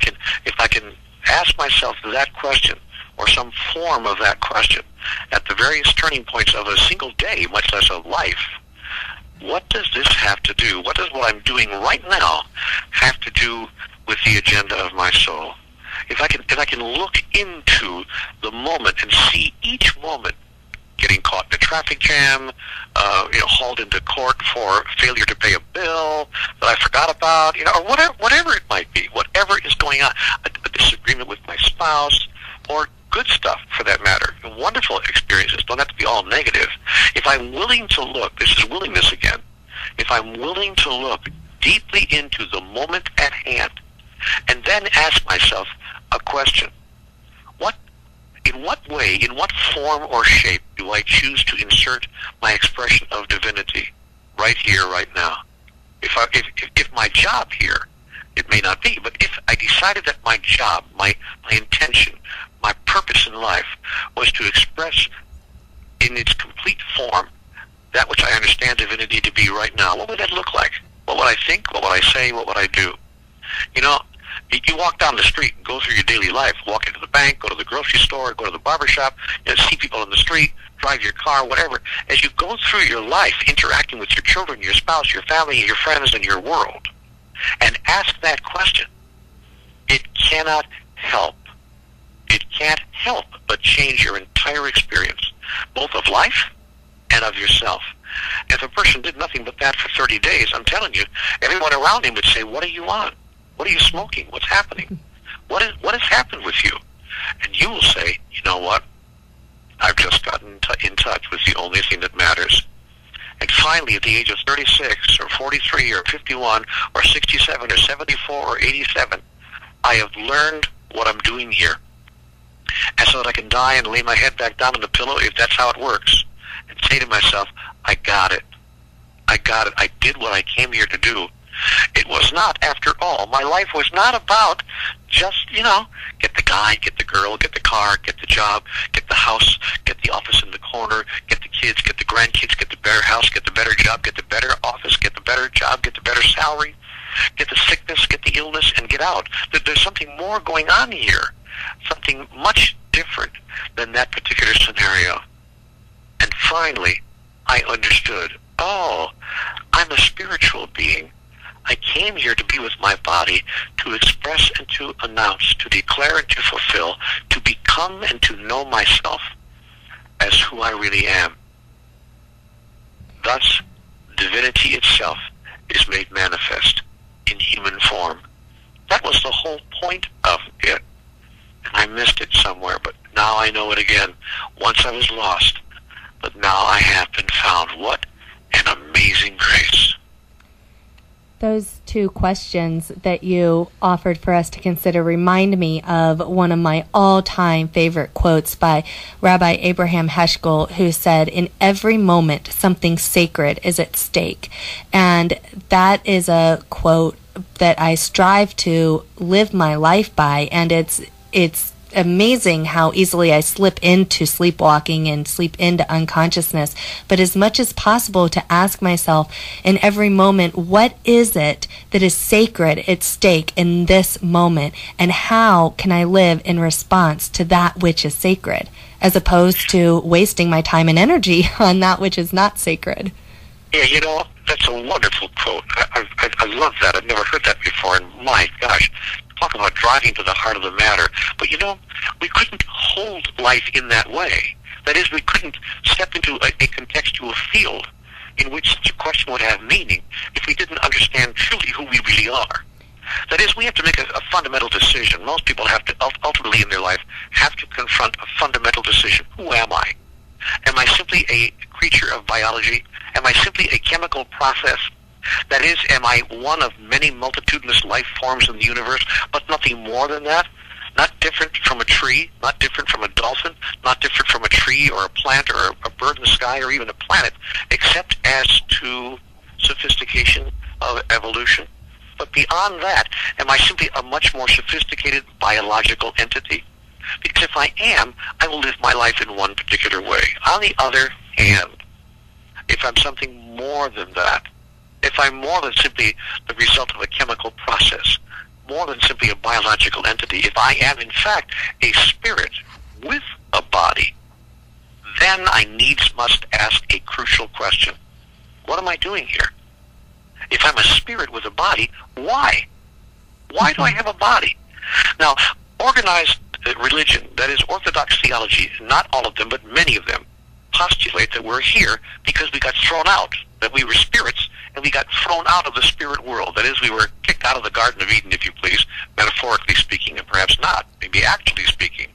can ask myself that question, or some form of that question, at the various turning points of a single day, much less a life, what does this have to do? What does what I'm doing right now have to do with the agenda of my soul? If I can look into the moment and see each moment, getting caught in a traffic jam, hauled into court for failure to pay a bill that I forgot about, or whatever it might be, whatever is going on, a disagreement with my spouse, or good stuff for that matter, wonderful experiences, don't have to be all negative. If I'm willing to look, this is willingness again, if I'm willing to look deeply into the moment at hand, and then ask myself a question, what in what way, in what form or shape do I choose to insert my expression of divinity right here, right now? If my job here, it may not be, but if I decided that my job, my intention, my purpose in life was to express in its complete form that which I understand divinity to be right now, what would that look like? What would I think? What would I say? What would I do? You know, you walk down the street and go through your daily life, walk into the bank, go to the grocery store, go to the barber shop, see people in the street, drive your car, whatever. As you go through your life, interacting with your children, your spouse, your family, your friends, and your world, and ask that question, it cannot help. It can't help but change your entire experience, both of life and of yourself. If a person did nothing but that for 30 days, I'm telling you, everyone around him would say, what are you on? What are you smoking? What's happening? What has happened with you? And you will say, you know what? I've just gotten in touch with the only thing that matters. And finally, at the age of 36 or 43 or 51 or 67 or 74 or 87, I have learned what I'm doing here. And so that I can die and lay my head back down on the pillow, if that's how it works, and say to myself, I got it. I got it. I did what I came here to do. It was not, after all, my life was not about just, get the guy, get the girl, get the car, get the job, get the house, get the office in the corner, get the kids, get the grandkids, get the better house, get the better job, get the better office, get the better job, get the better salary, get the sickness, get the illness, and get out. There's something more going on here, something much different than that particular scenario. And finally, I understood, oh, I'm a spiritual being. I came here to be with my body, to express and to announce, to declare and to fulfill, to become and to know myself as who I really am. Thus, divinity itself is made manifest in human form. That was the whole point of it. And I missed it somewhere, but now I know it again. Once I was lost, but now I have been found. What an amazing grace. Those two questions that you offered for us to consider remind me of one of my all-time favorite quotes by Rabbi Abraham Heschel, who said, in every moment, something sacred is at stake. And that is a quote that I strive to live my life by, and it's amazing how easily I slip into sleepwalking and sleep into unconsciousness, but as much as possible to ask myself in every moment, what is it that is sacred at stake in this moment, and how can I live in response to that which is sacred, as opposed to wasting my time and energy on that which is not sacred. Yeah, that's a wonderful quote. I love that. I've never heard that before, and my gosh, talk about driving to the heart of the matter. But we couldn't hold life in that way. That is, we couldn't step into a contextual field in which such a question would have meaning if we didn't understand truly who we really are. That is, we have to make a fundamental decision. Most people have to, ultimately in their life, have to confront a fundamental decision. Who am I? Am I simply a creature of biology? Am I simply a chemical process? That is, am I one of many multitudinous life forms in the universe, but nothing more than that? Not different from a tree, not different from a dolphin, not different from a tree or a plant or a bird in the sky or even a planet, except as to sophistication of evolution. But beyond that, am I simply a much more sophisticated biological entity? Because if I am, I will live my life in one particular way. On the other hand, if I'm something more than that, if I'm more than simply the result of a chemical process, more than simply a biological entity, if I am in fact a spirit with a body, then I needs must ask a crucial question. What am I doing here? If I'm a spirit with a body, why? Why do I have a body? Now, organized religion, that is Orthodox theology, not all of them, but many of them, postulate that we're here because we got thrown out, that we were spirits, and we got thrown out of the spirit world. That is, we were kicked out of the Garden of Eden, if you please, metaphorically speaking, and perhaps not, maybe actually speaking.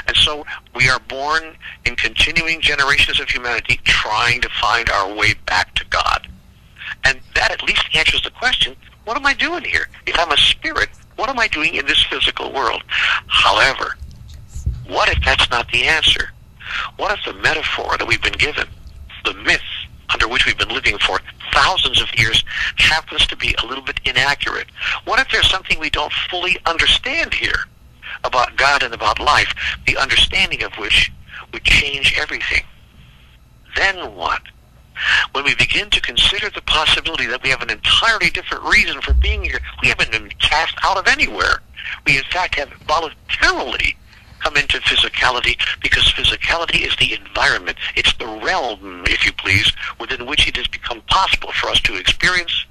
And so we are born in continuing generations of humanity trying to find our way back to God. And that at least answers the question, what am I doing here? If I'm a spirit, what am I doing in this physical world? However, What if that's not the answer? What if the metaphor that we've been given, the myth under which we've been living for thousands of years, happens to be a little bit inaccurate? What if there's something we don't fully understand here about God and about life, the understanding of which would change everything? Then what? When we begin to consider the possibility that we have an entirely different reason for being here, we haven't been cast out of anywhere. We, in fact, have voluntarily come into physicality, because physicality is the environment. It's the realm, if you please, within which it has become possible for us to experience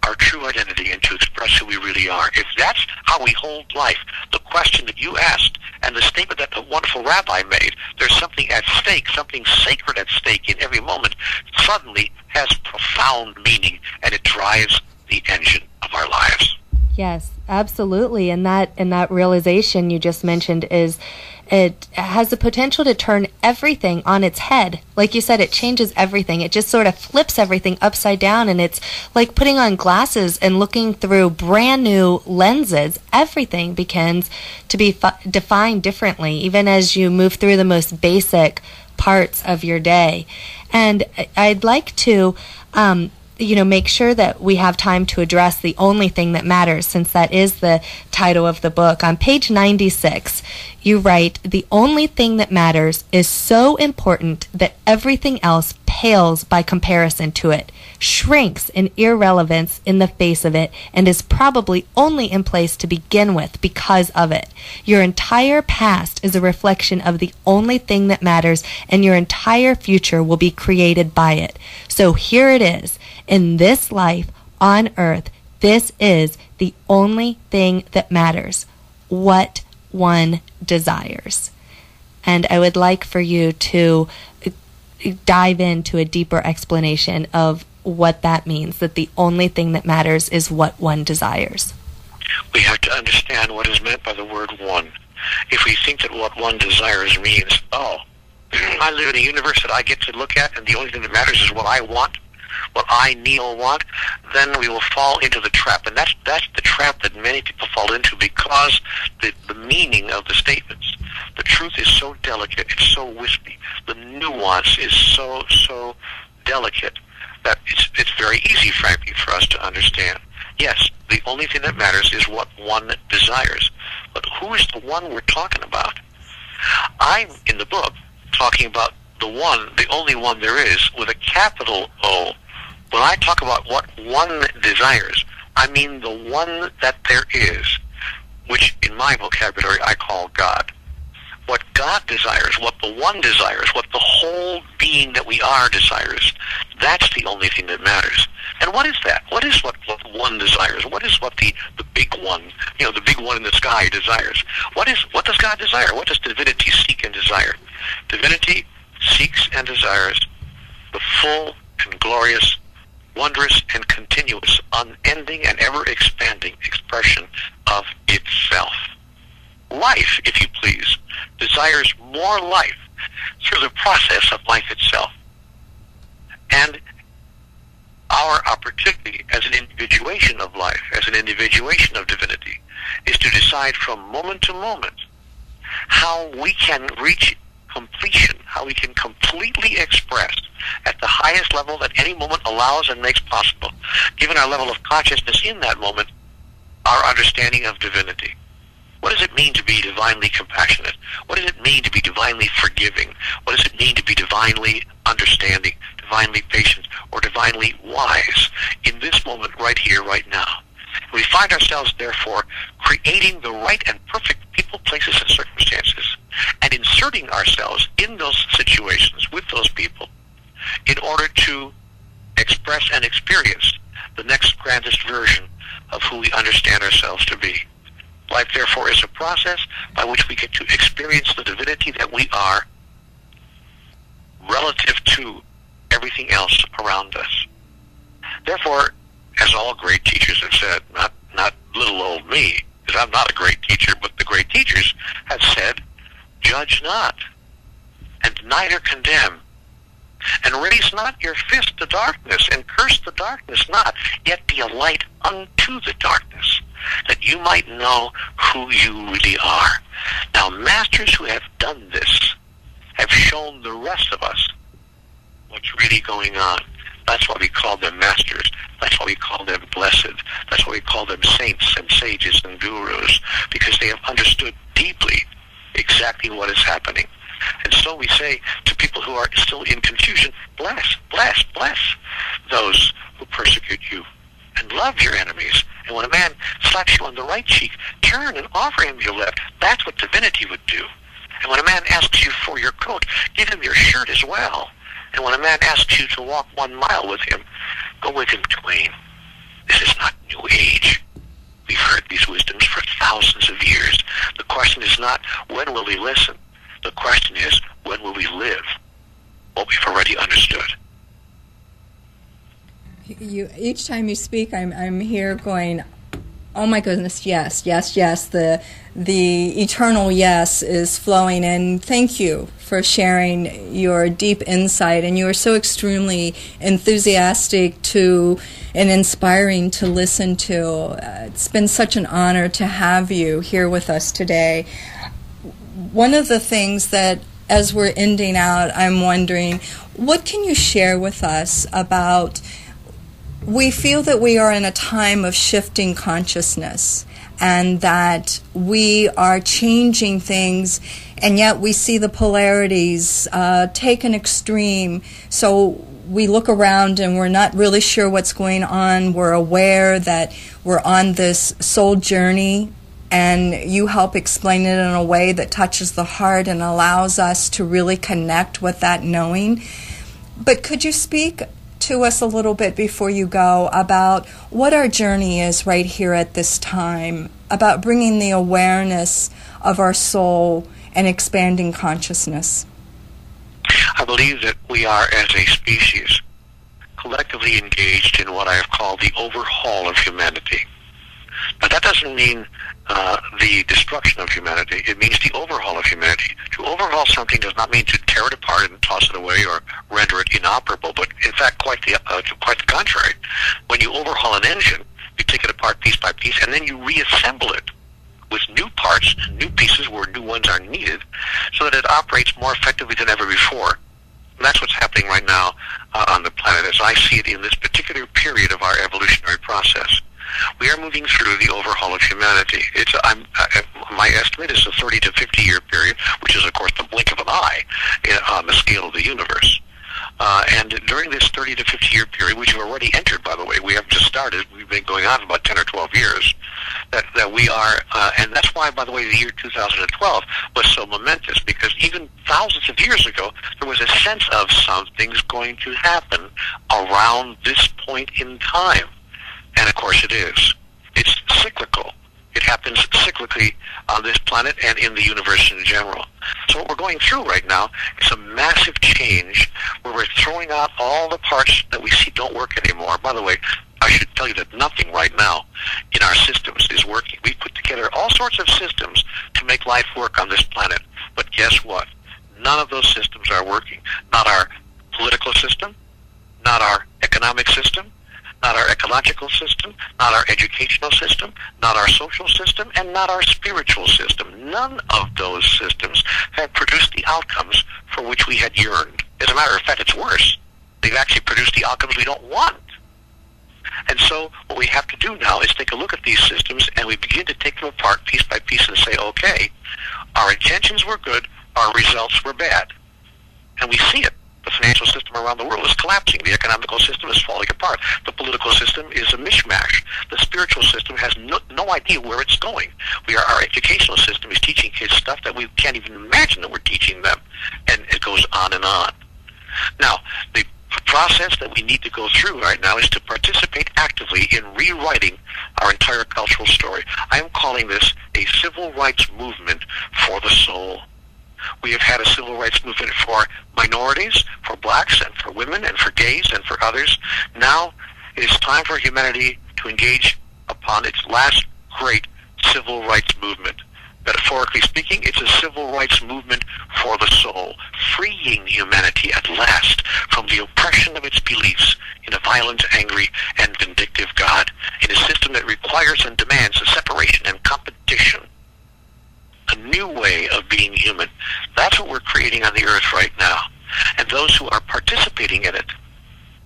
our true identity and to express who we really are. If that's how we hold life, the question that you asked and the statement that the wonderful rabbi made, there's something at stake, something sacred at stake in every moment, suddenly has profound meaning, and it drives the engine of our lives. Yes, absolutely. And that realization you just mentioned it has the potential to turn everything on its head. Like you said, it changes everything. It just sort of flips everything upside down, and it's like putting on glasses and looking through brand new lenses. Everything begins to be defined differently, even as you move through the most basic parts of your day. And I'd like to make sure that we have time to address the only thing that matters, since that is the title of the book. On page 96, you write, "The only thing that matters is so important that everything else pales by comparison to it, shrinks in irrelevance in the face of it, and is probably only in place to begin with because of it. Your entire past is a reflection of the only thing that matters, and your entire future will be created by it. So here it is. In this life on earth, this is the only thing that matters, what one desires." And I would like for you to dive into a deeper explanation of what that means, that the only thing that matters is what one desires. We have to understand what is meant by the word one. If we think that what one desires means, I live in a universe that I get to look at, and the only thing that matters is what I want, what I, Neale, want, then we will fall into the trap. And that's the trap that many people fall into, because the meaning of the statements, the truth is so delicate, it's so wispy, the nuance is so delicate that it's very easy, frankly, for us to understand. Yes, the only thing that matters is what one desires. But who is the one we're talking about? I'm, in the book, talking about the one, the only one there is, with a capital O. When I talk about what one desires, I mean the one that there is, which in my vocabulary I call God. What God desires, what the one desires, what the whole being that we are desires, that's the only thing that matters. And what is that? What is what one desires? What is what the big one, the big one in the sky desires? What does God desire? What does divinity seek and desire? Divinity seeks and desires the full and glorious, wondrous and continuous, unending and ever-expanding expression of itself. Life, if you please, desires more life through the process of life itself. And our opportunity as an individuation of life, as an individuation of divinity, is to decide from moment to moment how we can reach completion, how we can completely express at the highest level that any moment allows and makes possible, given our level of consciousness in that moment, our understanding of divinity. What does it mean to be divinely compassionate? What does it mean to be divinely forgiving? What does it mean to be divinely understanding, divinely patient, or divinely wise in this moment, right here, right now? We find ourselves, therefore, creating the right and perfect people, places, and circumstances, and inserting ourselves in those situations with those people in order to express and experience the next grandest version of who we understand ourselves to be. Life, therefore, is a process by which we get to experience the divinity that we are relative to everything else around us. Therefore, as all great teachers have said, not little old me, because I'm not a great teacher, but the great teachers have said, judge not, and neither condemn, and raise not your fist to darkness, and curse the darkness not, yet be a light unto the darkness, that you might know who you really are. Now, masters who have done this have shown the rest of us what's really going on. That's why we call them masters. That's why we call them blessed. That's why we call them saints and sages and gurus, because they have understood deeply exactly what is happening. And so we say to people who are still in confusion, bless, bless, bless those who persecute you, and love your enemies. And when a man slaps you on the right cheek, turn and offer him your left. That's what divinity would do. And when a man asks you for your coat, give him your shirt as well. And when a man asks you to walk 1 mile with him, go with him twain. This is not New Age. We've heard these wisdoms for thousands of years. The question is not, when will we listen? The question is, when will we live what we've already understood? Each time you speak, I'm here going, oh my goodness, yes, yes, yes. The eternal yes is flowing in. Thank you for sharing your deep insight, and you are so extremely enthusiastic to and inspiring to listen to. It's been such an honor to have you here with us today. One of the things that, as we're ending out, I'm wondering, what can you share with us about, we feel that we are in a time of shifting consciousness, and that we are changing things, and yet we see the polarities take an extreme. So we look around and we're not really sure what's going on. We're aware that we're on this soul journey, and you help explain it in a way that touches the heart and allows us to really connect with that knowing. But could you speak to us a little bit before you go about what our journey is right here at this time, about bringing the awareness of our soul and expanding consciousness? I believe that we are, as a species, collectively engaged in what I have called the overhaul of humanity. But that doesn't mean the destruction of humanity. It means the overhaul of humanity. To overhaul something does not mean to tear it apart and toss it away or render it inoperable, but in fact quite the contrary. When you overhaul an engine, you take it apart piece by piece, and then you reassemble it with new parts and new pieces where new ones are needed, so that it operates more effectively than ever before. And that's what's happening right now on the planet, as I see it in this particular period of our evolutionary process. We are moving through the overhaul of humanity. My estimate is a 30 to 50 year period, which is, of course, the blink of an eye on the scale of the universe. And during this 30 to 50 year period, which we've already entered, by the way, we have just started, we've been going on for about 10 or 12 years, that we are, and that's why, by the way, the year 2012 was so momentous, because even thousands of years ago, there was a sense of something's going to happen around this point in time. And of course it is. It's cyclical. It happens cyclically on this planet and in the universe in general. So what we're going through right now is a massive change where we're throwing out all the parts that we see don't work anymore. By the way, I should tell you that nothing right now in our systems is working. We've put together all sorts of systems to make life work on this planet. But guess what? None of those systems are working. Not our political system, not our economic system, not our ecological system, not our educational system, not our social system, and not our spiritual system. None of those systems have produced the outcomes for which we had yearned. As a matter of fact, it's worse. They've actually produced the outcomes we don't want. And so what we have to do now is take a look at these systems, and we begin to take them apart piece by piece and say, okay, our intentions were good, our results were bad. And we see it. The financial system around the world is collapsing. The economical system is falling apart. The political system is a mishmash. The spiritual system has no idea where it's going. Our educational system is teaching kids stuff that we can't even imagine that we're teaching them. And it goes on and on. Now, the process that we need to go through right now is to participate actively in rewriting our entire cultural story. I am calling this a civil rights movement for the soul. We have had a civil rights movement for minorities, for blacks, and for women, and for gays, and for others. Now it is time for humanity to engage upon its last great civil rights movement. Metaphorically speaking, it's a civil rights movement for the soul, freeing humanity at last from the oppression of its beliefs in a violent, angry, and vindictive God, in a system that requires and demands a separation and competition. A new creating on the earth right now. And those who are participating in it,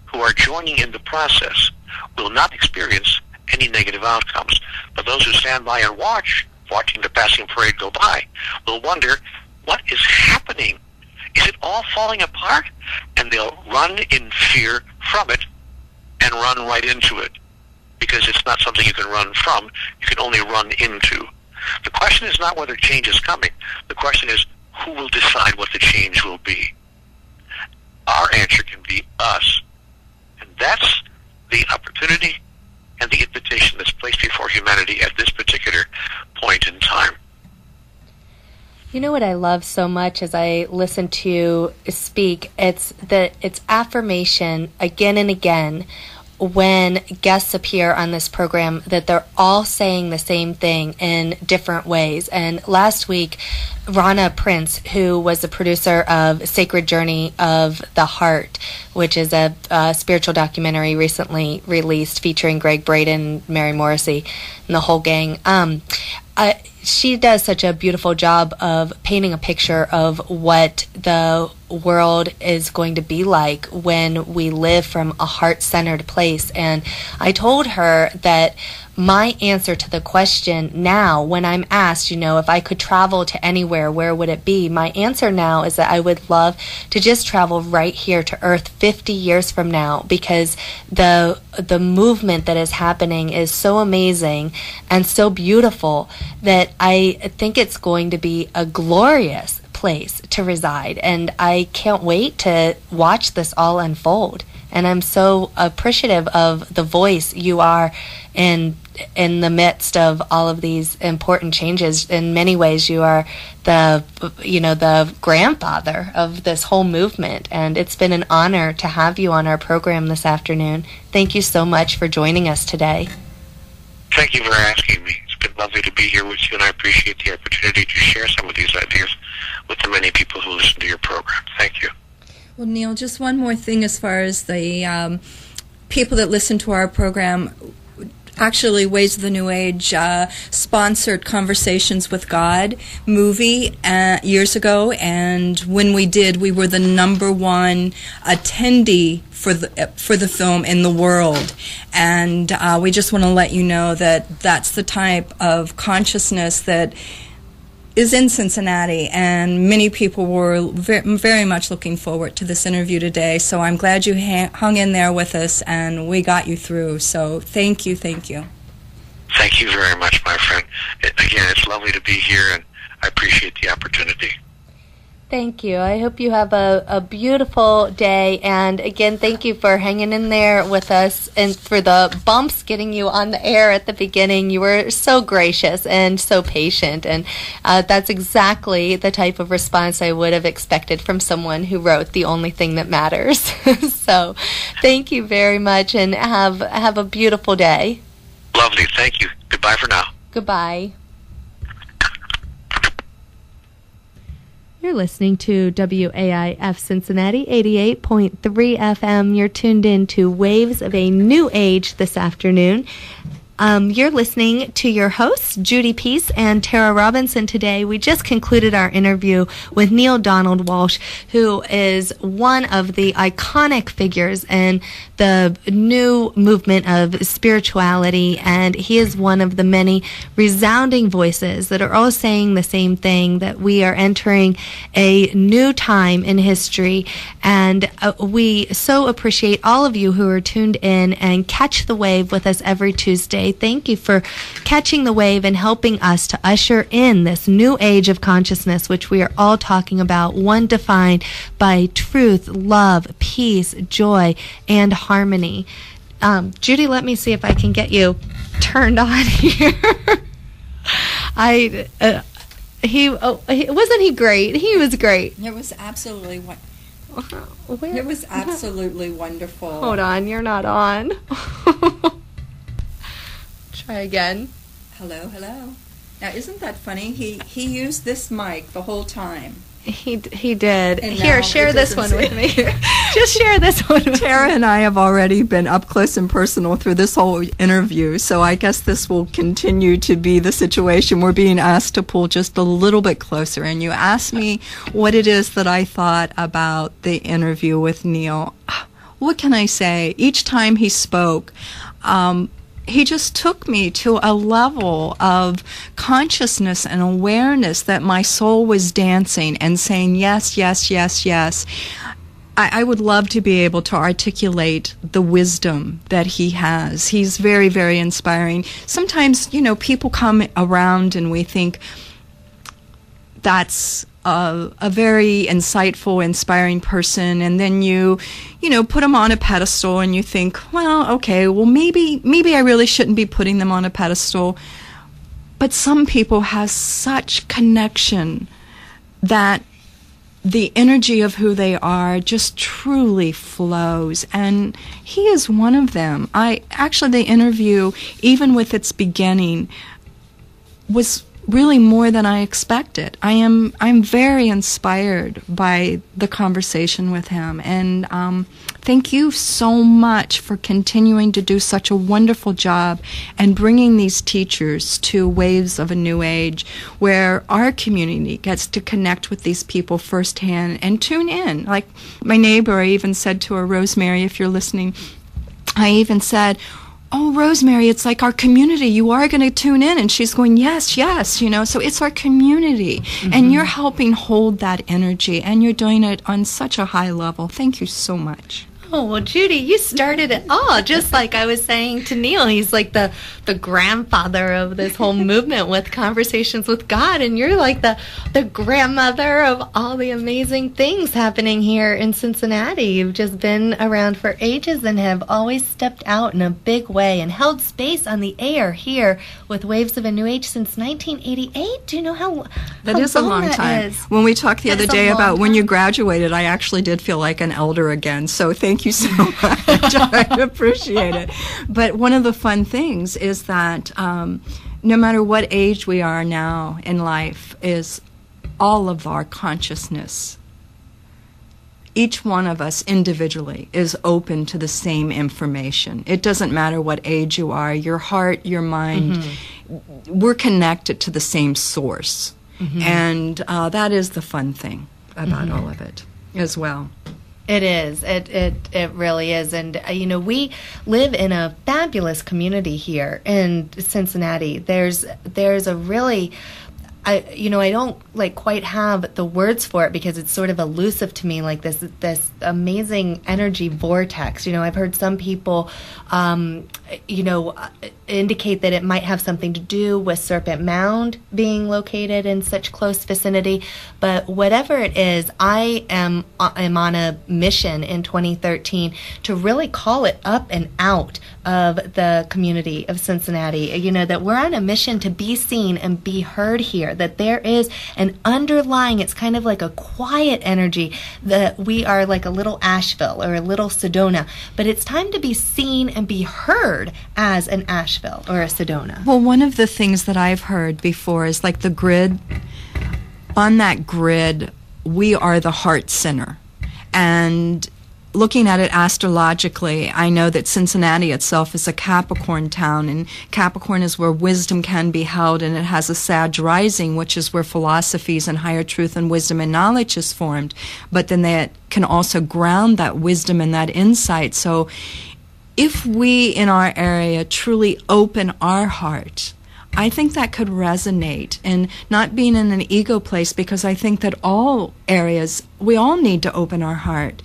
who are joining in the process, will not experience any negative outcomes. But those who stand by and watching the passing parade go by, will wonder, what is happening? Is it all falling apart? And they'll run in fear from it and run right into it, because it's not something you can run from, you can only run into. The question is not whether change is coming. The question is, who will decide what the change will be? Our answer can be us. And that's the opportunity and the invitation that's placed before humanity at this particular point in time. You know what I love so much as I listen to you speak? It's affirmation again and again when guests appear on this program, that they're all saying the same thing in different ways. And last week, Rana Prince, who was the producer of Sacred Journey of the Heart, which is a spiritual documentary recently released featuring Greg Braden, Mary Morrissey, and the whole gang, she does such a beautiful job of painting a picture of what the world is going to be like when we live from a heart-centered place. And I told her that my answer to the question now, when I'm asked, if I could travel to anywhere, where would it be? My answer now is that I would love to just travel right here to Earth 50 years from now, because the movement that is happening is so amazing and so beautiful that I think it's going to be a glorious place to reside. And I can't wait to watch this all unfold. And I'm so appreciative of the voice you are in the midst of all of these important changes. In many ways, you are the grandfather of this whole movement. And it's been an honor to have you on our program this afternoon. Thank you so much for joining us today. Thank you for asking me. It's been lovely to be here with you, and I appreciate the opportunity to share some of these ideas with the many people who listen to your program. Thank you. Well, Neale, just one more thing as far as the people that listen to our program. Actually, Ways of the New Age sponsored Conversations with God movie years ago, and when we did, we were the #1 attendee for the film in the world. And we just want to let you know that that's the type of consciousness that is in Cincinnati, and many people were very much looking forward to this interview today. So I'm glad you hung in there with us, and we got you through. So thank you, thank you. Thank you very much, my friend. Again, it's lovely to be here, and I appreciate the opportunity. Thank you. I hope you have a beautiful day. And again, thank you for hanging in there with us and for the bumps getting you on the air at the beginning. You were so gracious and so patient. And that's exactly the type of response I would have expected from someone who wrote The Only Thing That Matters. So thank you very much, and have a beautiful day. Lovely. Thank you. Goodbye for now. Goodbye. You're listening to WAIF Cincinnati 88.3 FM. You're tuned in to Waves of a New Age this afternoon. You're listening to your hosts, Judy Peace and Tara Robinson today. We just concluded our interview with Neale Donald Walsch, who is one of the iconic figures in the new movement of spirituality, and he is one of the many resounding voices that are all saying the same thing, that we are entering a new time in history, and we so appreciate all of you who are tuned in and catch the wave with us every Tuesday. Thank you for catching the wave and helping us to usher in this new age of consciousness, which we are all talking about, one defined by truth, love, peace, joy, and harmony. Judy, let me see if I can get you turned on here. Wasn't he great? He was great. It was absolutely It was absolutely wonderful. Hold on, you're not on. Try again. Hello. Now, isn't that funny? He used this mic the whole time. He did. And Here, share this one with me. Just share this one. Tara and I have already been up close and personal through this whole interview, so I guess this will continue to be the situation. We're being asked to pull just a little bit closer, and you asked me what it is that I thought about the interview with Neale. What can I say? Each time he spoke, he just took me to a level of consciousness and awareness that my soul was dancing and saying, yes, yes, yes, yes. I would love to be able to articulate the wisdom that he has. He's very, very inspiring. Sometimes, people come around and we think that's a very insightful, inspiring person, and then you put them on a pedestal and you think, well, okay, well, maybe I really shouldn't be putting them on a pedestal. But some people have such connection that the energy of who they are just truly flows, and he is one of them. The interview, even with its beginning, was really more than I expected. I'm very inspired by the conversation with him, and thank you so much for continuing to do such a wonderful job and bringing these teachers to Waves of a New Age, where our community gets to connect with these people firsthand and tune in. Like my neighbor, I even said to her, Rosemary, if you're listening, I even said, oh, Rosemary, it's like our community. You are going to tune in. And she's going, yes, yes, so it's our community. Mm-hmm. And you're helping hold that energy, and you're doing it on such a high level. Thank you so much. Oh, well, Judy, you started it all. Just like I was saying to Neale, he's like the grandfather of this whole movement with Conversations with God, and you're like the grandmother of all the amazing things happening here in Cincinnati. You've just been around for ages and have always stepped out in a big way and held space on the air here with Waves of a New Age since 1988. Do you know how that is a long time? When we talked the other day about when you graduated, I actually did feel like an elder again. So thank you so much. I appreciate it. But one of the fun things is that no matter what age we are now in life, is all of our consciousness, each one of us individually is open to the same information. It doesn't matter what age you are, your heart, your mind, mm-hmm. we're connected to the same source. Mm-hmm. And that is the fun thing about mm-hmm. all of it as well. It is. It really is. And, we live in a fabulous community here in Cincinnati. There's a really, I don't quite have the words for it because it's sort of elusive to me, like this amazing energy vortex. I've heard some people, indicate that it might have something to do with Serpent Mound being located in such close vicinity. But whatever it is, I am on a mission in 2013 to really call it up and out of the community of Cincinnati. That we're on a mission to be seen and be heard here, that there is an underlying, it's kind of like a quiet energy, that we are like a little Asheville or a little Sedona, but it's time to be seen and be heard as an Asheville or a Sedona. Well, one of the things that I've heard before is like the grid. On that grid, we are the heart center. And looking at it astrologically, I know that Cincinnati itself is a Capricorn town, and Capricorn is where wisdom can be held, and it has a Sag rising, which is where philosophies and higher truth and wisdom and knowledge is formed. But then that can also ground that wisdom and that insight. So if we in our area truly open our heart, I think that could resonate, and not being in an ego place, because I think that all areas, we all need to open our heart.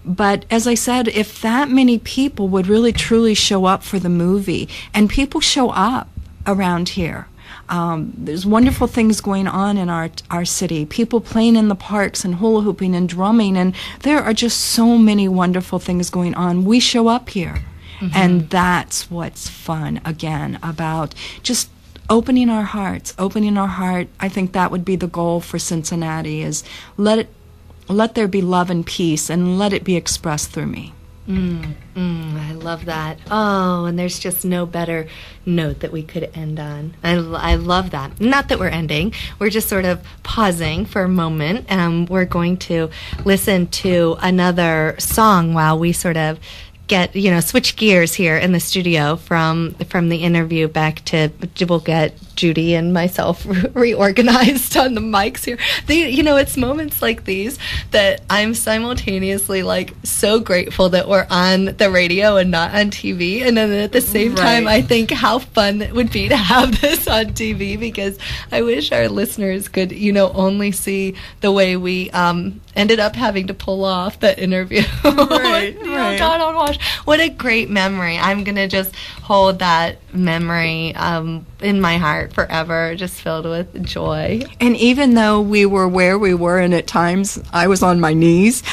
But as I said, if that many people would really truly show up for the movie, and people show up around here, there's wonderful things going on in our city, people playing in the parks and hula hooping and drumming, and there are just so many wonderful things going on. We show up here, mm-hmm. and that's what's fun, again, about just opening our hearts, opening our heart. I think that would be the goal for Cincinnati, is let there be love and peace, and let it be expressed through me. I love that. Oh, and there's just no better note that we could end on. I love that. Not that we're ending. We're just sort of pausing for a moment. We're going to listen to another song while we sort of get, switch gears here in the studio from the interview back to, we'll get Judy and myself reorganized on the mics here. It's moments like these that I'm simultaneously so grateful that we're on the radio and not on TV. And then at the same time, I think how fun it would be to have this on TV, because I wish our listeners could, only see the way we ended up having to pull off the interview. Right. Donald Walsch. What a great memory. I'm going to just hold that memory in my heart forever, just filled with joy. And even though we were where we were, and at times I was on my knees,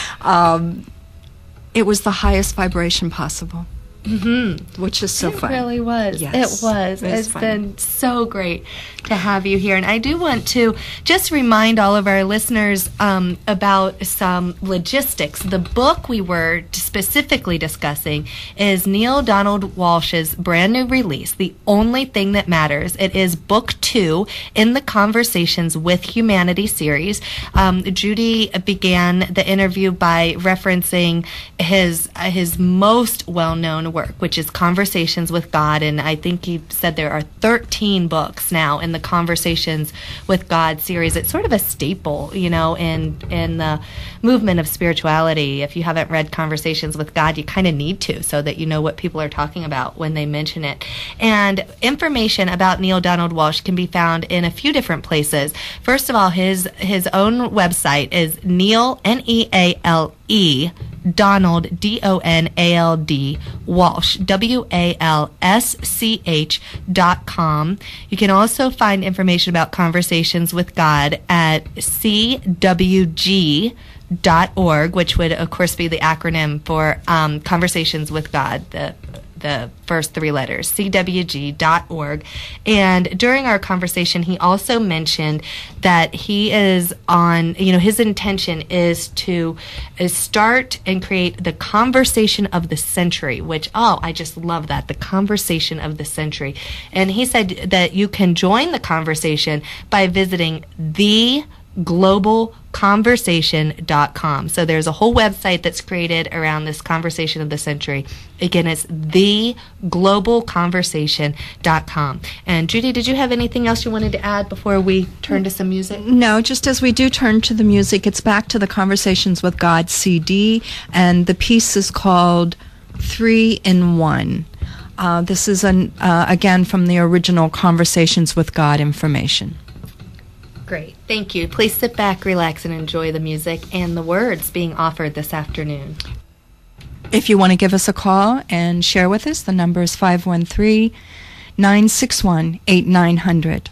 it was the highest vibration possible. Mm-hmm. Which is so fun. It really was. Yes. It was. It's been so great to have you here. And I do want to just remind all of our listeners about some logistics. The book we were specifically discussing is Neale Donald Walsch's brand new release, The Only Thing That Matters. It is book 2 in the Conversations with Humanity series. Judy began the interview by referencing his most well-known work, which is Conversations with God, and I think he said there are 13 books now in the Conversations with God series. It's sort of a staple, in the movement of spirituality. If you haven't read Conversations with God, you kind of need to, so that you know what people are talking about when they mention it. And information about Neale Donald Walsch can be found in a few different places. First of all, his own website is Neale, Neale, Donald, Donald, Walsch, WALSCH.com. You can also find information about Conversations with God at CWG.org, which would, of course, be the acronym for Conversations with God, the first 3 letters, cwg.org. And during our conversation, he also mentioned that he is on, his intention is to start and create the conversation of the century, which, I just love that, the conversation of the century. And he said that you can join the conversation by visiting theglobalconversation.com. So there's a whole website that's created around this conversation of the century. Again, it's theglobalconversation.com. And Judy, did you have anything else you wanted to add before we turn to some music? No, just as we do turn to the music, it's back to the Conversations with God CD, and the piece is called 3 in 1. This is, again, from the original Conversations with God information. Great. Thank you. Please sit back, relax, and enjoy the music and the words being offered this afternoon. If you want to give us a call and share with us, the number is 513-961-8900.